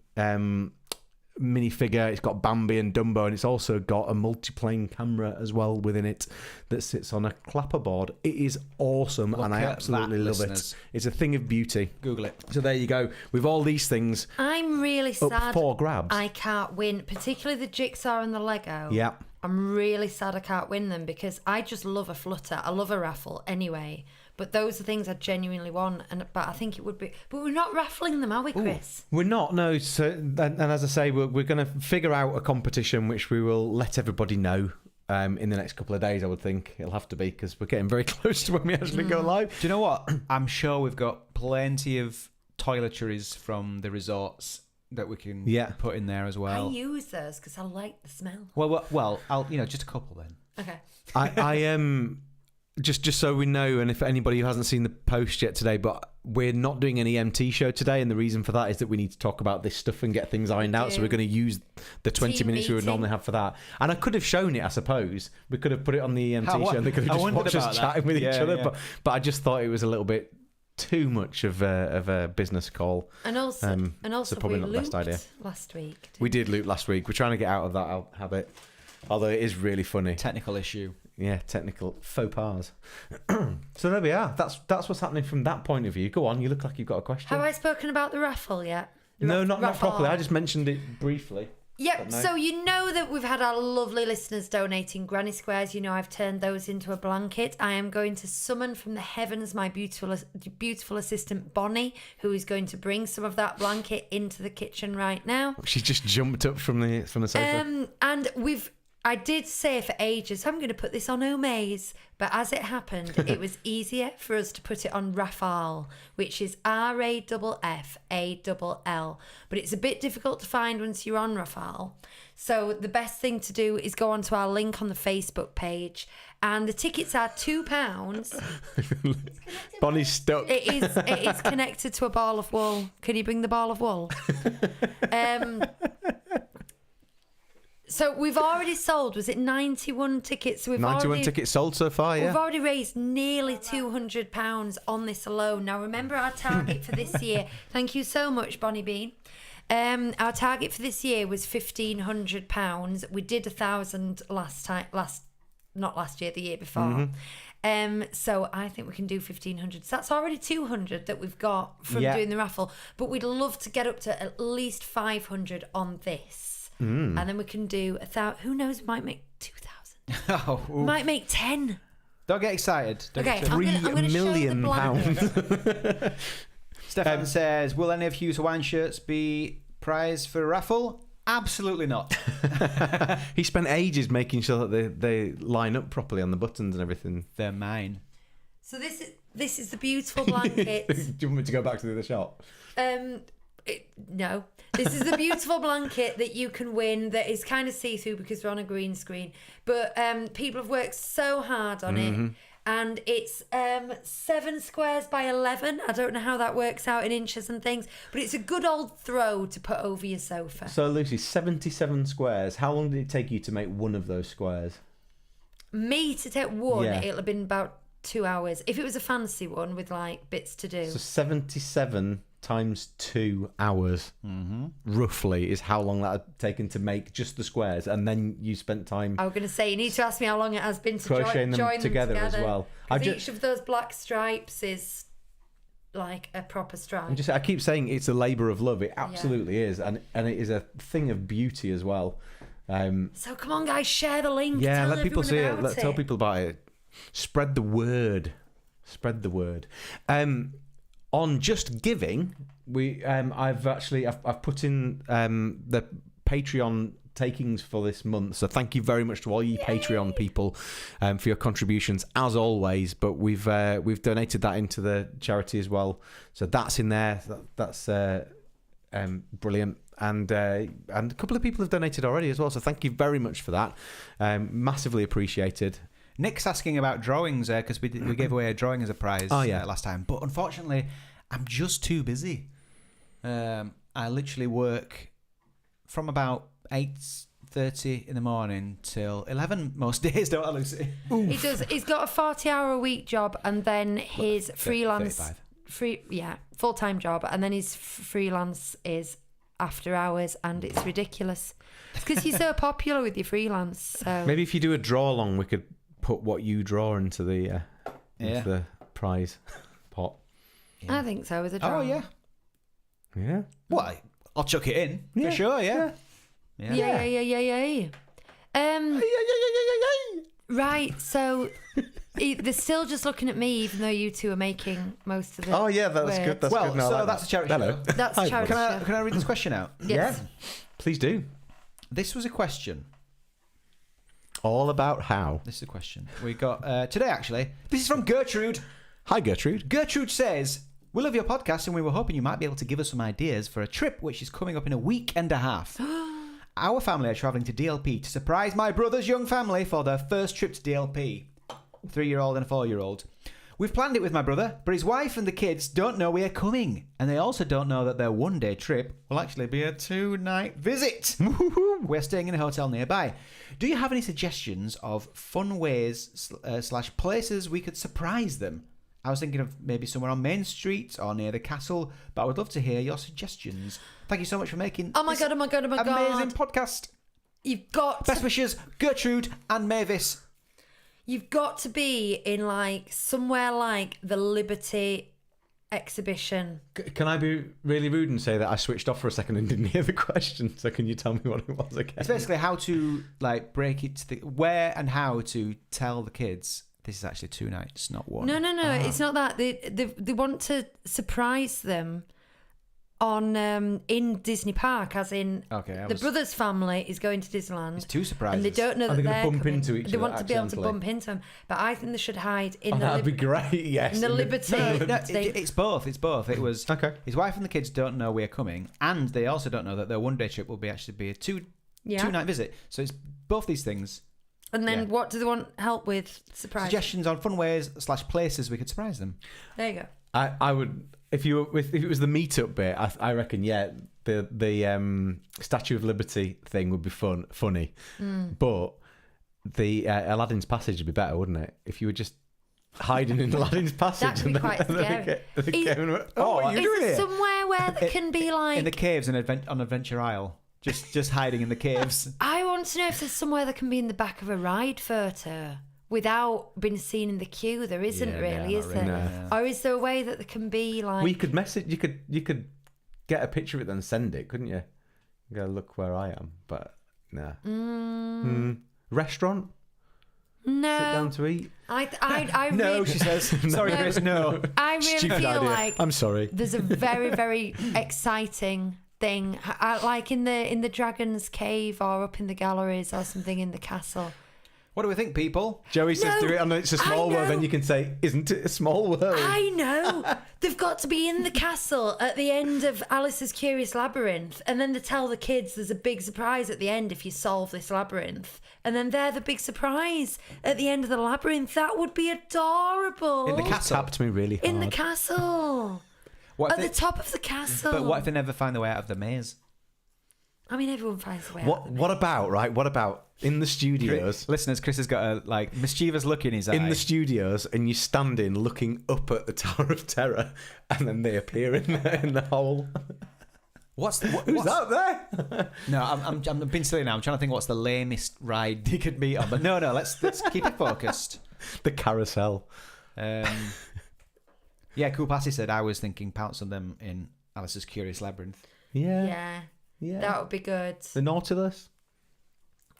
minifigure. It's got Bambi and Dumbo, and it's also got a multiplane camera as well within it that sits on a clapperboard. It is awesome, and I absolutely love it. It's a thing of beauty. Google it. So there you go. With all these things, I'm really sad for grabs. I can't win, particularly the jigsaw and the Lego. Yeah. I'm really sad I can't win them because I just love a flutter. I love a raffle anyway. But those are things I genuinely want, but I think it would be. But we're not raffling them, are we, Chris? We're not, no. So, and as I say, we're going to figure out a competition which we will let everybody know in the next couple of days. I would think it'll have to be because we're getting very close to when we actually go live. Do you know what? I'm sure we've got plenty of toiletries from the resorts that we can put in there as well. I use those because I like the smell. Well, I'll just a couple then. Okay. I am. Just so we know, and if anybody who hasn't seen the post yet today, but we're not doing an EMT show today, and the reason for that is that we need to talk about this stuff and get things ironed out, so we're going to use the 20 minutes we would normally have for that. And I could have shown it, I suppose. We could have put it on the EMT show, and they could have just watched us chatting with each other, but I just thought it was a little bit too much of a business call. And also so probably not the best idea. Last week. We did loot last week. We're trying to get out of that habit, although it is really funny. Technical issue. Yeah, technical faux pas. So there we are. That's what's happening from that point of view. Go on, you look like you've got a question. Have I spoken about the raffle yet? No, not properly. I just mentioned it briefly. Yep, no. So you know that we've had our lovely listeners donating granny squares. You know I've turned those into a blanket. I am going to summon from the heavens my beautiful assistant Bonnie, who is going to bring some of that blanket into the kitchen right now. She just jumped up from the sofa. And I did say for ages, I'm going to put this on Omaze, but as it happened, it was easier for us to put it on Rafale, which is RAFFALL. But it's a bit difficult to find once you're on Rafale. So the best thing to do is go onto our link on the Facebook page, and the tickets are £2. Bonnie's stuck. It is connected to a ball of wool. Can you bring the ball of wool? So we've already sold, was it 91 tickets? 91 tickets sold so far, yeah. We've already raised nearly £200 on this alone. Now, remember our target for this year. Thank you so much, Bonnie Bean. Our target for this year was £1,500. We did 1,000 last not last year, the year before. So I think we can do 1,500. So that's already 200 that we've got from doing the raffle. But we'd love to get up to at least 500 on this. And then we can do 1,000. Who knows, we might make 2,000. We might make 10. Don't get excited. Okay, get I'm gonna show the blanket. Stefan says, will any of Hugh's Hawaiian shirts be prize for a raffle? Absolutely not. He spent ages making sure that they line up properly on the buttons and everything. They're mine. So this is the beautiful blanket. Do you want me to go back to the other shop? No. This is the beautiful blanket that you can win that is kind of see-through because we're on a green screen. But people have worked so hard on it. And it's 7 squares by 11. I don't know how that works out in inches and things. But it's a good old throw to put over your sofa. So, Lucy, 77 squares. How long did it take you to make one of those squares? Me to take one, it'll have been about 2 hours. If it was a fancy one with, like, bits to do. So 77 times 2 hours, roughly, is how long that had taken to make just the squares. And then you spent time... I was going to say, you need to ask me how long it has been to crocheting join them together as well. Each of those black stripes is like a proper stripe. I keep saying it's a labour of love. It absolutely is. And it is a thing of beauty as well. So come on, guys, share the link. Yeah, Tell let people see it. Tell it. people about it. Spread the word. Spread the word. On Just Giving, I've put in the Patreon takings for this month. So thank you very much to all you Patreon people for your contributions as always. But we've donated that into the charity as well. So that's in there. That's brilliant. And a couple of people have donated already as well. So thank you very much for that. Massively appreciated. Nick's asking about drawings because we gave away a drawing as a prize last time. But unfortunately, I'm just too busy. I literally work from about 8:30 in the morning till 11 most days, don't I, Lucy? He does. He's got a 40-hour-a-week job and then his freelance... 35. Full-time job. And then his freelance is after hours and it's ridiculous. It's because you're so popular with your freelance. So. Maybe if you do a draw-along, we could... put what you draw into the prize pot. I think so, with a draw. Oh, yeah. Yeah. Well, I'll chuck it in for sure, yeah. Right, so they're still just looking at me, even though you two are making most of the Oh, yeah, that's words. good. That's good. No, that's a charity show. That's a charity show. Can I read this question out? Yes. Yeah. Please do. This was a question. All about how. This is a question we got today, actually. This is from Gertrude. Hi, Gertrude. Gertrude says, we love your podcast and we were hoping you might be able to give us some ideas for a trip which is coming up in a week and a half. Our family are travelling to DLP to surprise my brother's young family for their first trip to DLP. 3-year-old and a 4-year-old. We've planned it with my brother, but his wife and the kids don't know we are coming. And they also don't know that their one-day trip will actually be a 2-night visit. We're staying in a hotel nearby. Do you have any suggestions of fun ways / places we could surprise them? I was thinking of maybe somewhere on Main Street or near the castle, but I would love to hear your suggestions. Thank you so much for making amazing podcast. You've got Best wishes, Gertrude and Mavis. You've got to be in like somewhere like the Liberty exhibition. Can I be really rude and say that I switched off for a second and didn't hear the question? So can you tell me what it was again? It's basically how to like break it to where and how to tell the kids this is actually 2 nights, not one. No. It's not that. They want to surprise them on in Disney Park, as in the brother's family is going to Disneyland. It's 2 surprises. And they don't know that they're bump coming. into each other. They want to be able to bump into them. But I think they should hide in that'd be great, yes. In the Liberty. It's both. It was his wife and the kids don't know we're coming, and they also don't know that their one-day trip will be a 2-night visit. So it's both these things. And then what do they want help with? Surprise. Suggestions on fun ways / places we could surprise them. There you go. I would, if it was the meetup bit, I reckon the Statue of Liberty thing would be funny, but the Aladdin's Passage would be better, wouldn't it? If you were just hiding in Aladdin's Passage. That'd be quite scary. What are you doing here? Somewhere where there can be like in the caves and on Adventure Isle. Just hiding in the caves. I want to know if there's somewhere that can be in the back of a ride photo without being seen in the queue. There isn't really, is there? No. Or is there a way that there can be like? We could message. You could get a picture of it and send it, couldn't you? Go look where I am, but nah. Restaurant. No. Sit down to eat. I No, really, she says. Sorry, Chris. No. I really Stupid feel idea. like I'm sorry. there's a very, very exciting thing, like in the Dragon's Cave or up in the galleries or something in the castle. What do we think, people? Joey says No, do it, and it's a small I world. Then know. you can say, "Isn't it a small world?" I know. They've got to be in the castle at the end of Alice's Curious Labyrinth, and then they tell the kids there's a big surprise at the end if you solve this labyrinth, and then they're the big surprise at the end of the labyrinth. That would be adorable. In the castle. Tapped me really hard. In the castle. What At if the top of the castle. But what if they never find their way out of the maze? I mean, everyone finds a way out. What about right? What about in the studios? Listeners, Chris has got a mischievous look in his eye. In the studios, and you stand in looking up at the Tower of Terror, and then they appear in the hole. Who's that there? No, I'm being silly now. I'm trying to think what's the lamest ride they could meet on. But no, let's keep it focused. The carousel. Yeah, Cool Passy said I was thinking pounce on them in Alice's Curious Labyrinth. Yeah. Yeah. That would be good. The Nautilus.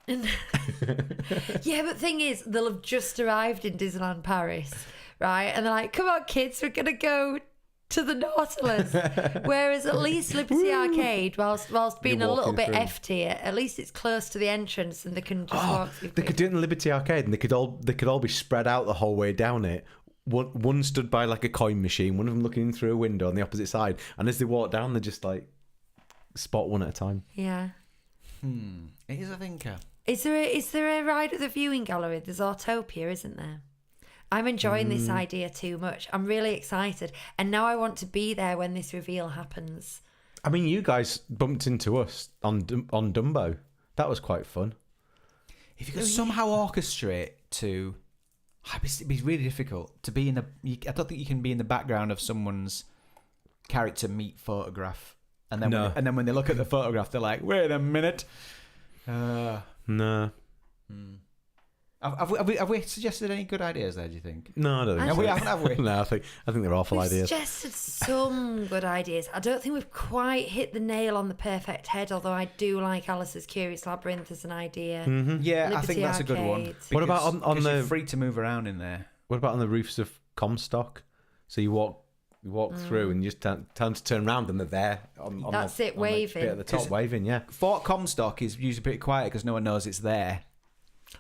Yeah, but thing is, they'll have just arrived in Disneyland Paris, right? And they're like, come on, kids, we're going to go to the Nautilus. Whereas at least Liberty Arcade, whilst being a little bit through. F-tier, at least it's close to the entrance and they can just walk through. They could do it in Liberty Arcade, and they could all be spread out the whole way down it. One stood by like a coin machine, one of them looking in through a window on the opposite side, and as they walk down, they just like spot one at a time. Yeah. It is a thinker. Is there a ride at the viewing gallery? There's Autopia, isn't there? I'm enjoying this idea too much. I'm really excited, and now I want to be there when this reveal happens. I mean, you guys bumped into us on Dumbo. That was quite fun. If you could somehow orchestrate to, it'd be really difficult to be in the. I don't think you can be in the background of someone's character meet photograph, and then when they look at the photograph, they're like, "Wait a minute." No. Have we suggested any good ideas there? Do you think? No, I don't think No, so. we haven't, have we? No, I think they're awful We've ideas. suggested some good ideas. I don't think we've quite hit the nail on the perfect head, although I do like Alice's Curious Labyrinth as an idea. Yeah, I Liberty think that's a good one. Arcade. What about on because the- you're free to move around in there? What about on the roofs of Comstock? So you walk through and you just time to turn around and they're there. On That's the, it, on waving. The bit at the top, 'Cause- waving, yeah. Fort Comstock is usually pretty quiet because no one knows it's there.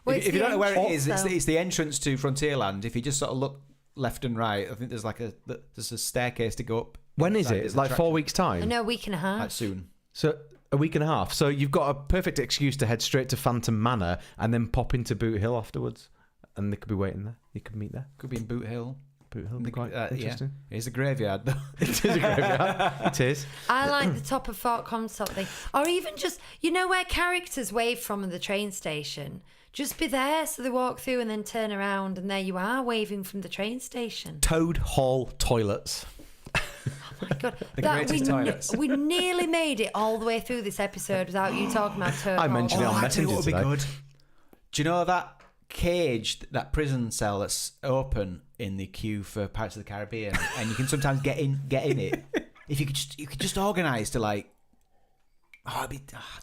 Well, If it's you the don't know where it entrance, is, though. it's the entrance to Frontierland. If you just sort of look left and right, I think there's there's a staircase to go up. When is inside it? this It's like 4 attraction. weeks' time. No, a week and a half. Like soon. So a week and a half. So you've got a perfect excuse to head straight to Phantom Manor and then pop into Boot Hill afterwards. And they could be waiting there. You could meet there. Could be in Boot Hill. Boot Hill would be quite Yeah, interesting. it's a graveyard though. It is a graveyard. It is. I like the top of Fort Comstock thing. Or even just, where characters wave from in the train station. Just be there so they walk through and then turn around and there you are waving from the train station. Toad Hall toilets. My God, The greatest toilets. we nearly made it all the way through this episode without you talking about Toad I Hall. mentioned it on I tell you Messenger what would be today. good. Do you know that cage, that prison cell that's open in the queue for Pirates of the Caribbean, and you can sometimes get in it. If you could just organise to like. I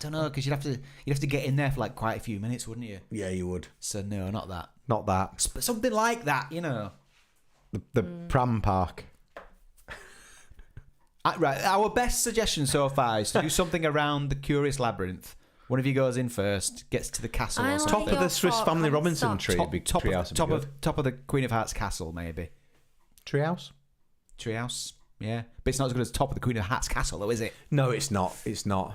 don't know, because you'd have to get in there for like quite a few minutes, wouldn't you? Yeah, you would. So no, not that. Not that. But something like that, The pram park. Right, our best suggestion so far is to do something around the Curious Labyrinth. One of you goes in first, gets to the castle I or like something. Top of your the Swiss thought, Family Tom Robinson Stock. tree. Top of the Queen of Hearts castle, maybe. Treehouse? Treehouse, yeah. But it's not as good as top of the Queen of Hearts castle, though, is it? No, it's not. It's not.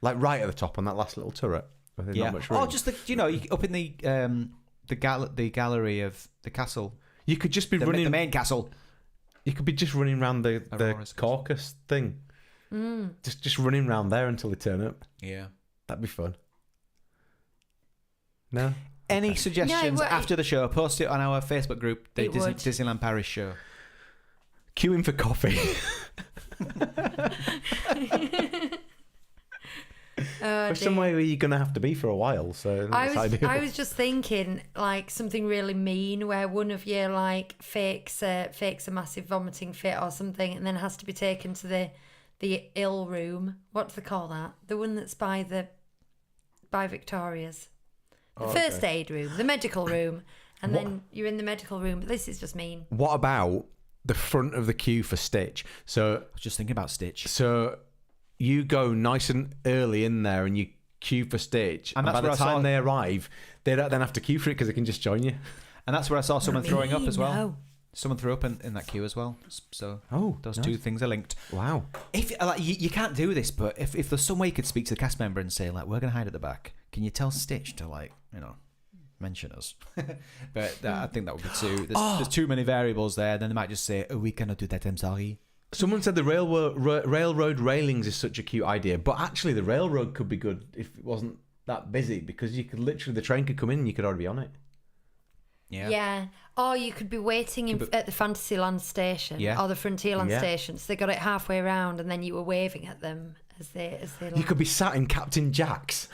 Like right at the top on that last little turret. Where there's not much room. Or just up in the gallery of the castle, You could just be the running. main castle. You could be just running around the Aurora's caucus thing. Just running around there until they turn up. Yeah. That'd be fun. No? Any suggestions would. after the show? Post it on our Facebook group, the It would. Disneyland Paris Show. Queuing for coffee. Oh, somewhere where you're going to have to be for a while. So that's ideal. I was just thinking like something really mean where one of you like fakes a massive vomiting fit or something, and then has to be taken to the ill room. What do they call that? The one that's by Victoria's. The first aid room, the medical room. And then you're in the medical room. But this is just mean. What about the front of the queue for Stitch? So I was just thinking about Stitch. So you go nice and early in there and you queue for Stitch. And by the time they arrive, they don't then have to queue for it because they can just join you. And that's where I saw someone throwing up as well. No. Someone threw up in that queue as well. So those two things are linked. Wow. If like you can't do this, but if there's some way you could speak to the cast member and say, like, we're going to hide at the back, can you tell Stitch to, like, you know, mention us? But I think that would be too... There's too many variables there. Then they might just say, oh, we cannot do that, I'm sorry. Someone said the railroad railings is such a cute idea, but actually the railroad could be good if it wasn't that busy, because you could literally, the train could come in and you could already be on it. Yeah. Or you could be waiting at the Fantasyland station or the Frontierland station. So they got it halfway around and then you were waving at them as they You could be sat in Captain Jack's,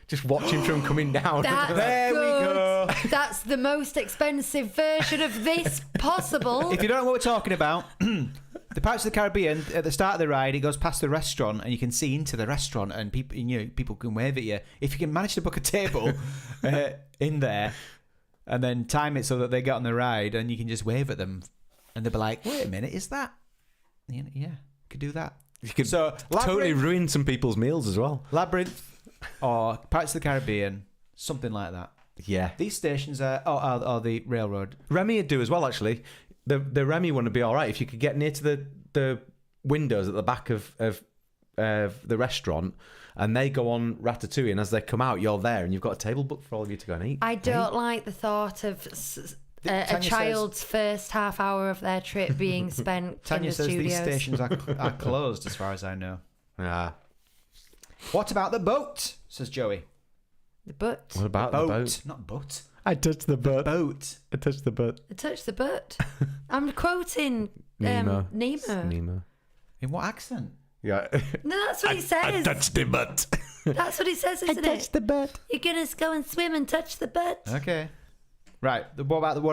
just watching from coming down. There we go. That's the most expensive version of this possible. If you don't know what we're talking about, the Pirates of the Caribbean, at the start of the ride, it goes past the restaurant and you can see into the restaurant and people can wave at you. If you can manage to book a table in there and then time it so that they get on the ride and you can just wave at them and they'll be like, wait a minute, is that? Yeah, could do that. You could totally ruin some people's meals as well. Labyrinth or Pirates of the Caribbean, something like that. Yeah. These stations are the railroad. Remy would do as well, actually. The Remy one would be all right if you could get near to the windows at the back of the restaurant, and they go on Ratatouille, and as they come out, you're there, and you've got a table booked for all of you to go and eat. I don't like the thought of a child's first half hour of their trip being spent Tanya in the says studios. these stations are closed, as far as I know. Yeah. What about the boat? Says Joey. The butt. What about the boat? Not butt. I touched the butt. Boat. I touched the butt. I touched the butt. I'm quoting Nemo. Nemo. In what accent? Yeah. No, that's what he says. I touched the butt. That's what he says, isn't it? I touched the butt. You're gonna go and swim and touch the butt. Okay. Right. What about the boat?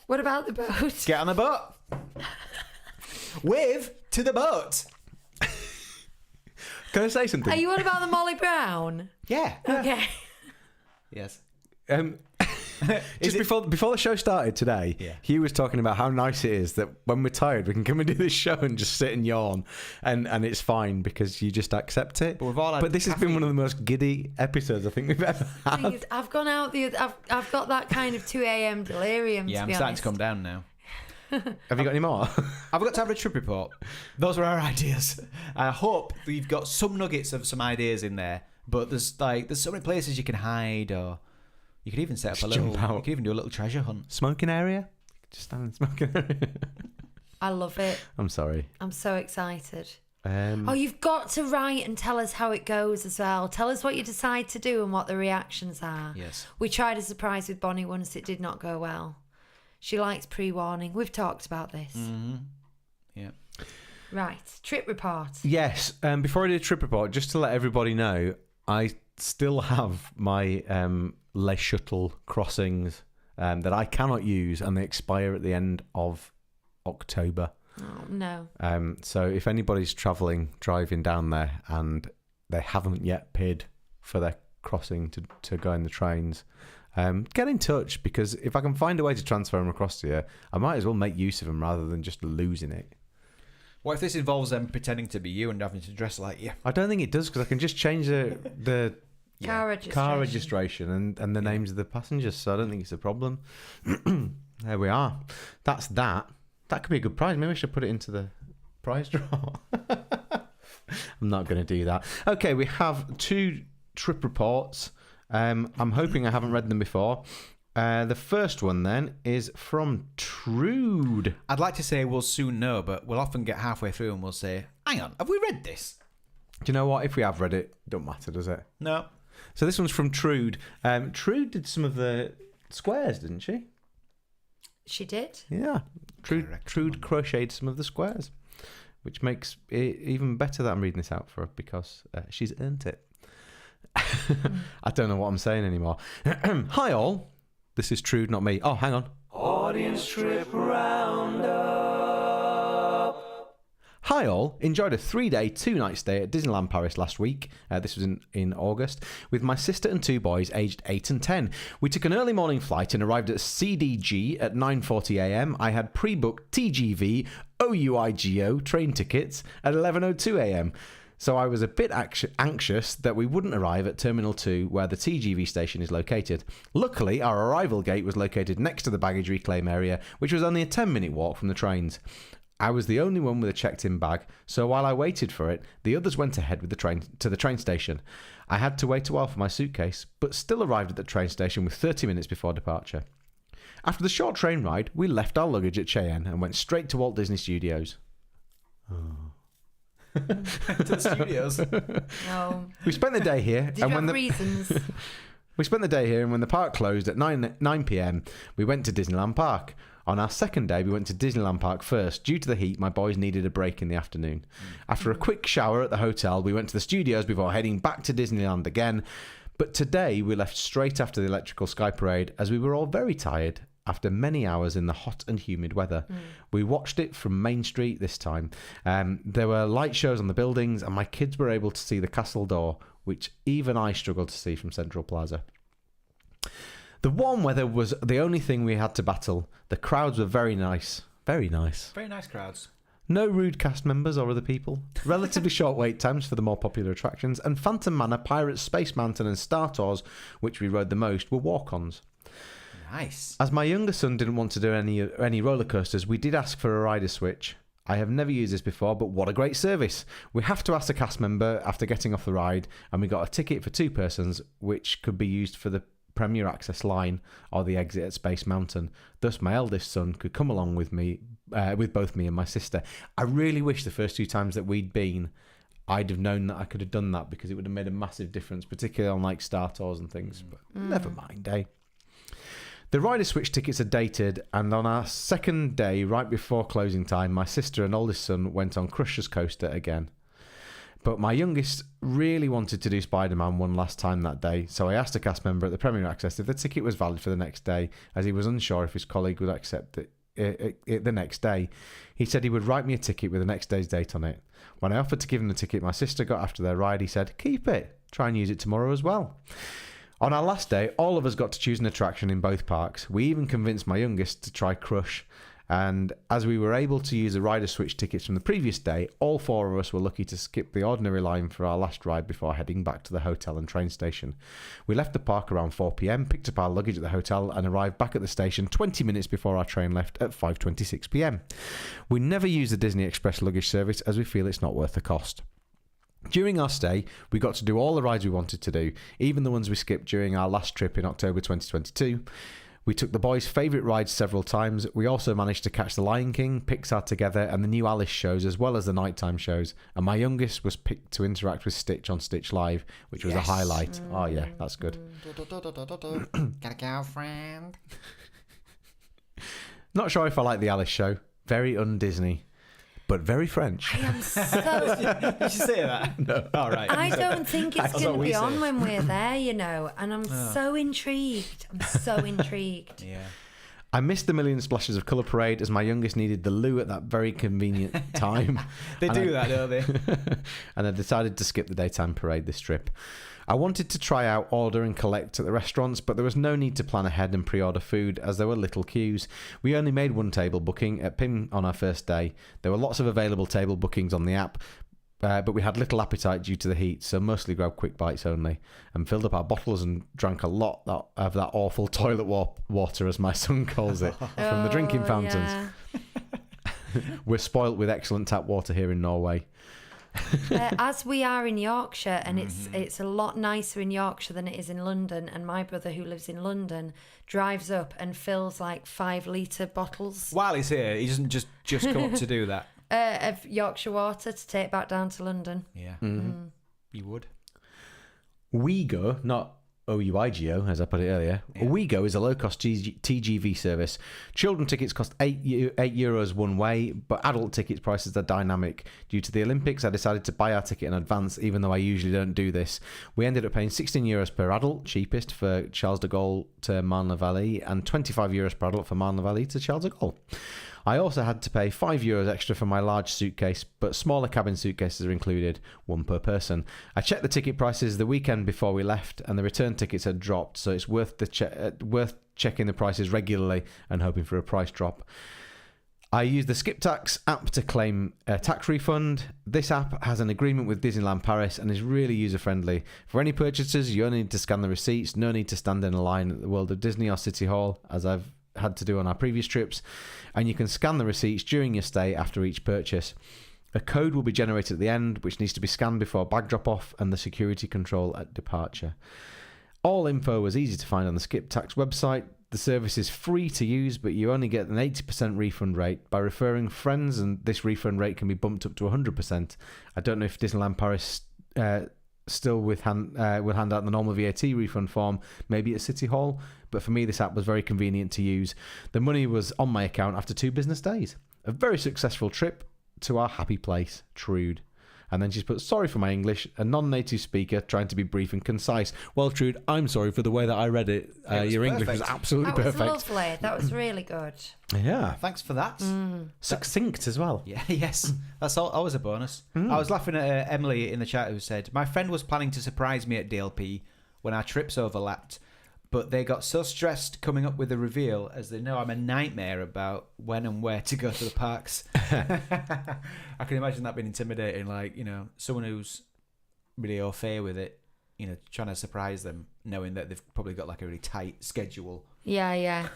What about the boat? Get on the boat. Wave to the boat. Can I say something? Are you on about the Molly Brown? Yeah. Okay. Yes. Just before the show started today, Hugh was talking about how nice it is that when we're tired we can come and do this show and just sit and yawn, and it's fine because you just accept it. But this has been one of the most giddy episodes I think we've ever had. I've gone out I've got that kind of 2 a.m. delirium. Yeah, I'm starting to come down now. Have you got any more? I've got to have a trip report. Those were our ideas. I hope we've got some nuggets of some ideas in there. But there's so many places you can hide, or you could even set up you could even do a little treasure hunt. Smoking area? Just stand in the smoking area. I love it. I'm sorry. I'm so excited. You've got to write and tell us how it goes as well. Tell us what you decide to do and what the reactions are. Yes. We tried a surprise with Bonnie once. It did not go well. She likes pre-warning. We've talked about this. Mm-hmm. Yeah. Right. Trip report. Yes. Before I do a trip report, just to let everybody know, I still have my Les Shuttle crossings that I cannot use, and they expire at the end of October. Oh, no. So if anybody's driving down there, and they haven't yet paid for their crossing to go in the trains, get in touch, because if I can find a way to transfer them across to you, I might as well make use of them rather than just losing it. What if this involves them pretending to be you and having to dress like you? I don't think it does, because I can just change the car registration and the names of the passengers, so I don't think it's a problem. There we are. That's that. That could be a good prize. Maybe I should put it into the prize draw. I'm not going to do that. Okay, we have 2 trip reports. I'm hoping I haven't read them before. The first one then is from Trude. I'd like to say we'll soon know, but we'll often get halfway through and we'll say, hang on, have we read this? Do you know what? If we have read it, it don't matter, does it? No. So this one's from Trude. Trude did some of the squares, didn't she? She did? Yeah. Trude crocheted some of the squares, which makes it even better that I'm reading this out for her because she's earned it. I don't know what I'm saying anymore. Hi all. This is Trude, not me. Oh, hang on. Audience trip roundup. Hi all. Enjoyed a 3-day, 2-night stay at Disneyland Paris last week. This was in August, with my sister and 2 boys aged 8 and 10. We took an early morning flight and arrived at CDG at 9:40 a.m. I had pre-booked TGV OUIGO train tickets at 11:02 a.m. So I was a bit anxious that we wouldn't arrive at Terminal 2 where the TGV station is located. Luckily, our arrival gate was located next to the baggage reclaim area, which was only a 10-minute walk from the trains. I was the only one with a checked-in bag, so while I waited for it, the others went ahead with the train to the train station. I had to wait a while for my suitcase, but still arrived at the train station with 30 minutes before departure. After the short train ride, we left our luggage at Cheyenne and went straight to Walt Disney Studios. To the studios. No. We spent the day here, Did you have reasons? We spent the day here, and when the park closed at 9 p.m, we went to Disneyland Park. On our second day, we went to Disneyland Park first. Due to the heat, my boys needed a break in the afternoon. After a quick shower at the hotel, we went to the studios before heading back to Disneyland again. But today, we left straight after the Electrical Sky Parade, as we were all very tired after many hours in the hot and humid weather. We watched it from Main Street this time. There were light shows on the buildings, and my kids were able to see the castle door, which even I struggled to see from Central Plaza. The warm weather was the only thing we had to battle. The crowds were very nice. Very nice. Very nice crowds. No rude cast members or other people. Relatively short wait times for the more popular attractions. And Phantom Manor, Pirates, Space Mountain and Star Tours, which we rode the most, were walk-ons. Nice. As my younger son didn't want to do any roller coasters, we did ask for a rider switch. I have never used this before, but what a great service. We have to ask a cast member after getting off the ride, and we got a ticket for 2 persons, which could be used for the Premier Access line or the exit at Space Mountain. Thus, my eldest son could come along with me, with both me and my sister. I really wish the first 2 times that we'd been, I'd have known that I could have done that, because it would have made a massive difference, particularly on like Star Tours and things. But never mind, eh? The rider switch tickets are dated, and on our second day, right before closing time, my sister and oldest son went on Crusher's Coaster again. But my youngest really wanted to do Spider-Man one last time that day, so I asked a cast member at the Premier Access if the ticket was valid for the next day, as he was unsure if his colleague would accept it the next day. He said he would write me a ticket with the next day's date on it. When I offered to give him the ticket my sister got after their ride, he said, "Keep it. Try and use it tomorrow as well." On our last day, all of us got to choose an attraction in both parks. We even convinced my youngest to try Crush. And as we were able to use the rider switch tickets from the previous day, all 4 of us were lucky to skip the ordinary line for our last ride before heading back to the hotel and train station. We left the park around 4 p.m, picked up our luggage at the hotel and arrived back at the station 20 minutes before our train left at 5:26 p.m. We never use the Disney Express luggage service as we feel it's not worth the cost. During our stay, we got to do all the rides we wanted to do, even the ones we skipped during our last trip in October 2022. We took the boys' favourite rides several times. We also managed to catch the Lion King, Pixar Together and the new Alice shows, as well as the nighttime shows. And my youngest was picked to interact with Stitch on Stitch Live, which was a highlight. Oh yeah, that's good. Got a girlfriend? Not sure if I like the Alice show. Very un-Disney. But very French. I am so... Did you say that? No. All right. I don't think it's That's going what to we be on say. when we're there, you know. And I'm so intrigued. I'm so intrigued. Yeah. I missed the Million Splashes of Colour Parade as my youngest needed the loo at that very convenient time. They do that, don't they? And I decided to skip the daytime parade this trip. I wanted to try out order and collect at the restaurants, but there was no need to plan ahead and pre-order food as there were little queues. We only made 1 table booking at PIM on our first day. There were lots of available table bookings on the app, but we had little appetite due to the heat, so mostly grabbed quick bites only, and filled up our bottles and drank a lot of that awful toilet water, as my son calls it, from the drinking fountains. Yeah. We're spoilt with excellent tap water here in Norway. As we are in Yorkshire, and it's a lot nicer in Yorkshire than it is in London, and my brother who lives in London drives up and fills like 5-litre bottles While he's here, he doesn't just come up to do that. of Yorkshire water to take back down to London. Yeah. You would. We go, not OUIGO, as I put it earlier. Yeah. Ouigo is a low-cost TGV service. Children tickets cost €8 one way, but adult tickets prices are dynamic. Due to the Olympics, I decided to buy our ticket in advance, even though I usually don't do this. We ended up paying €16 per adult, cheapest, for Charles de Gaulle to Marne-la-Vallée, and €25 per adult for Marne-la-Vallée to Charles de Gaulle. I also had to pay €5 extra for my large suitcase, but smaller cabin suitcases are included, one per person. I checked the ticket prices the weekend before we left, and the return tickets had dropped, so it's worth checking the prices regularly and hoping for a price drop. I used the Skip Tax app to claim a tax refund. This app has an agreement with Disneyland Paris and is really user-friendly. For any purchases, you only need to scan the receipts, no need to stand in a line at the World of Disney or City Hall, as I've had to do on our previous trips, and you can scan the receipts during your stay after each purchase. A code will be generated at the end, which needs to be scanned before bag drop-off and the security control at departure. All info was easy to find on the Skip Tax website. The service is free to use, but you only get an 80% refund rate. By referring friends, and this refund rate can be bumped up to 100%. I don't know if Disneyland Paris still will hand out the normal VAT refund form, maybe at City Hall, but for me this app was very convenient to use. The money was on my account after 2 business days. A very successful trip to our happy place, Trude. And then she's put, sorry for my English, a non-native speaker trying to be brief and concise. Well, Trude, I'm sorry for the way that I read it. Your English was absolutely perfect. That was lovely. That was really good. Yeah. Thanks for that. Succinct as well. Yeah, yes. That's always a bonus. I was laughing at Emily in the chat who said, my friend was planning to surprise me at DLP when our trips overlapped, but they got so stressed coming up with the reveal as they know I'm a nightmare about when and where to go to the parks. I can imagine that being intimidating, like, someone who's really au fait with it, trying to surprise them, knowing that they've probably got like a really tight schedule. Yeah.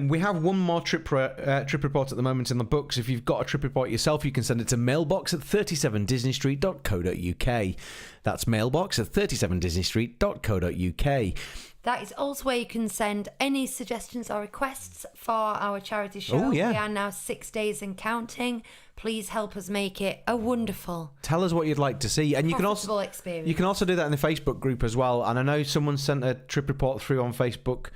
We have one more trip report at the moment in the books. If you've got a trip report yourself, you can send it to mailbox at 37disneystreet.co.uk. That's mailbox at 37disneystreet.co.uk. That is also where you can send any suggestions or requests for our charity show. Oh, yeah. We are now 6 days and counting. Please help us make it a wonderful, tell us what you'd like to see, and you can also experience. You can also do that in the Facebook group as well. And I know someone sent a trip report through on Facebook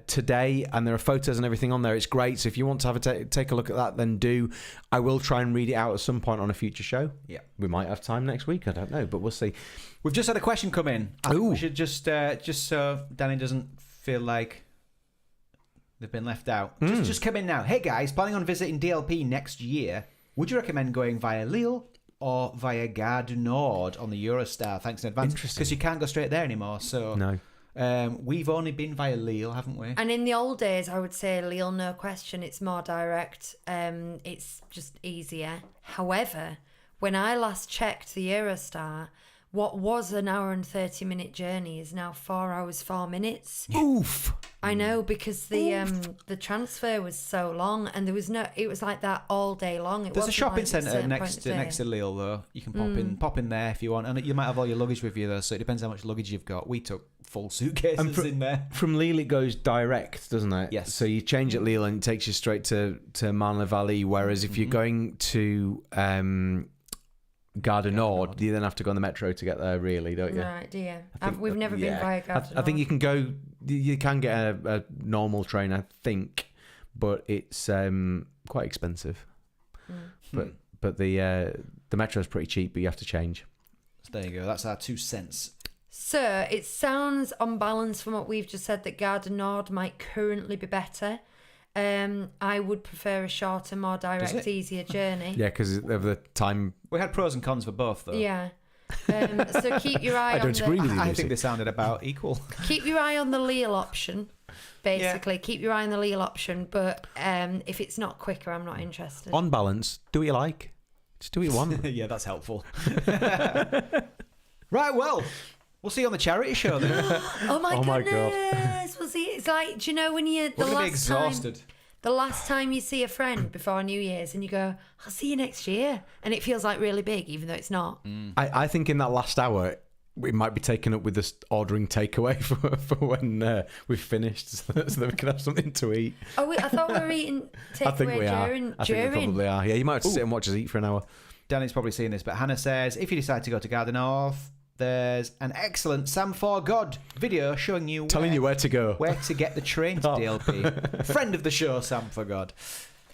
today, and there are photos and everything on there. It's great. So if you want to have take a look at that, then do. I will try and read it out at some point on a future show. Yeah, we might have time next week. I don't know, but we'll see. We've just had a question come in. I think we should just so Danny doesn't feel like they've been left out. Just come in now. Hey guys, planning on visiting DLP next year. Would you recommend going via Lille or via Gare du Nord on the Eurostar? Thanks in advance. Interesting. Because you can't go straight there anymore. So no. We've only been via Lille, haven't we? And in the old days, I would say Lille, no question. It's more direct. It's just easier. However, when I last checked the Eurostar, what was an hour and 30-minute journey is now 4 hours, 4 minutes. Oof. I know, because the transfer was so long, and there was it was like that all day long. There's a shopping centre next to Lille, though. You can pop in there if you want, and you might have all your luggage with you, though. So it depends how much luggage you've got. We took full suitcases in there. From Lille, it goes direct, doesn't it? Yes. So you change at Lille, and it takes you straight to Marne-la-Vallée. Whereas if you're going to Gare du Nord, you then have to go on the metro to get there, really, don't you? Right, do you? We've never been via Gare du Nord. I think you can go. You can get a normal train, I think, but it's quite expensive. But the metro is pretty cheap, but you have to change. So there you go. That's our 2 cents. So it sounds on balance from what we've just said that Gare du Nord might currently be better. I would prefer a shorter, more direct, easier journey. Yeah, because of the time. We had pros and cons for both, though. Yeah. So keep your eye on don't agree with you, I think they sounded about equal. Keep your eye on the Lille option, basically. Yeah. Keep your eye on the Lille option, but if it's not quicker, I'm not interested. On balance, do what you like. Just do what you want. Yeah, that's helpful. Right, well, we'll see you on the charity show then. Oh my God. We'll see. It's like, do you know when you're We're going to be exhausted. The last time you see a friend before New Year's and you go, I'll see you next year. And it feels like really big, even though it's not. I think in that last hour, it might be taken up with us ordering takeaway for when we've finished so that we can have something to eat. Oh, I thought we were eating takeaway I think we during. I think we probably are. Yeah, you might have to sit and watch us eat for an hour. Danny's probably seen this, but Hannah says, if you decide to go to Gare du Nord, there's an excellent Sam for God video showing you Telling you where to go. where to get the train to Oh. DLP. Friend of the show, Sam for God.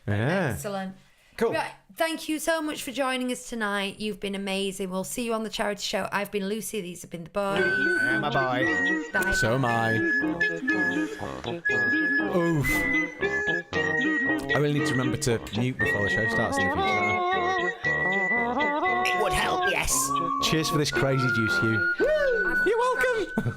Yeah. Excellent. Cool. Right. Thank you so much for joining us tonight. You've been amazing. We'll see you on the charity show. I've been Lucy. These have been the boys. My boy. Bye. So am I. Oof. I really need to remember to mute before the show starts in the future. It would help, yes. Cheers for this crazy juice, Hugh. You're welcome.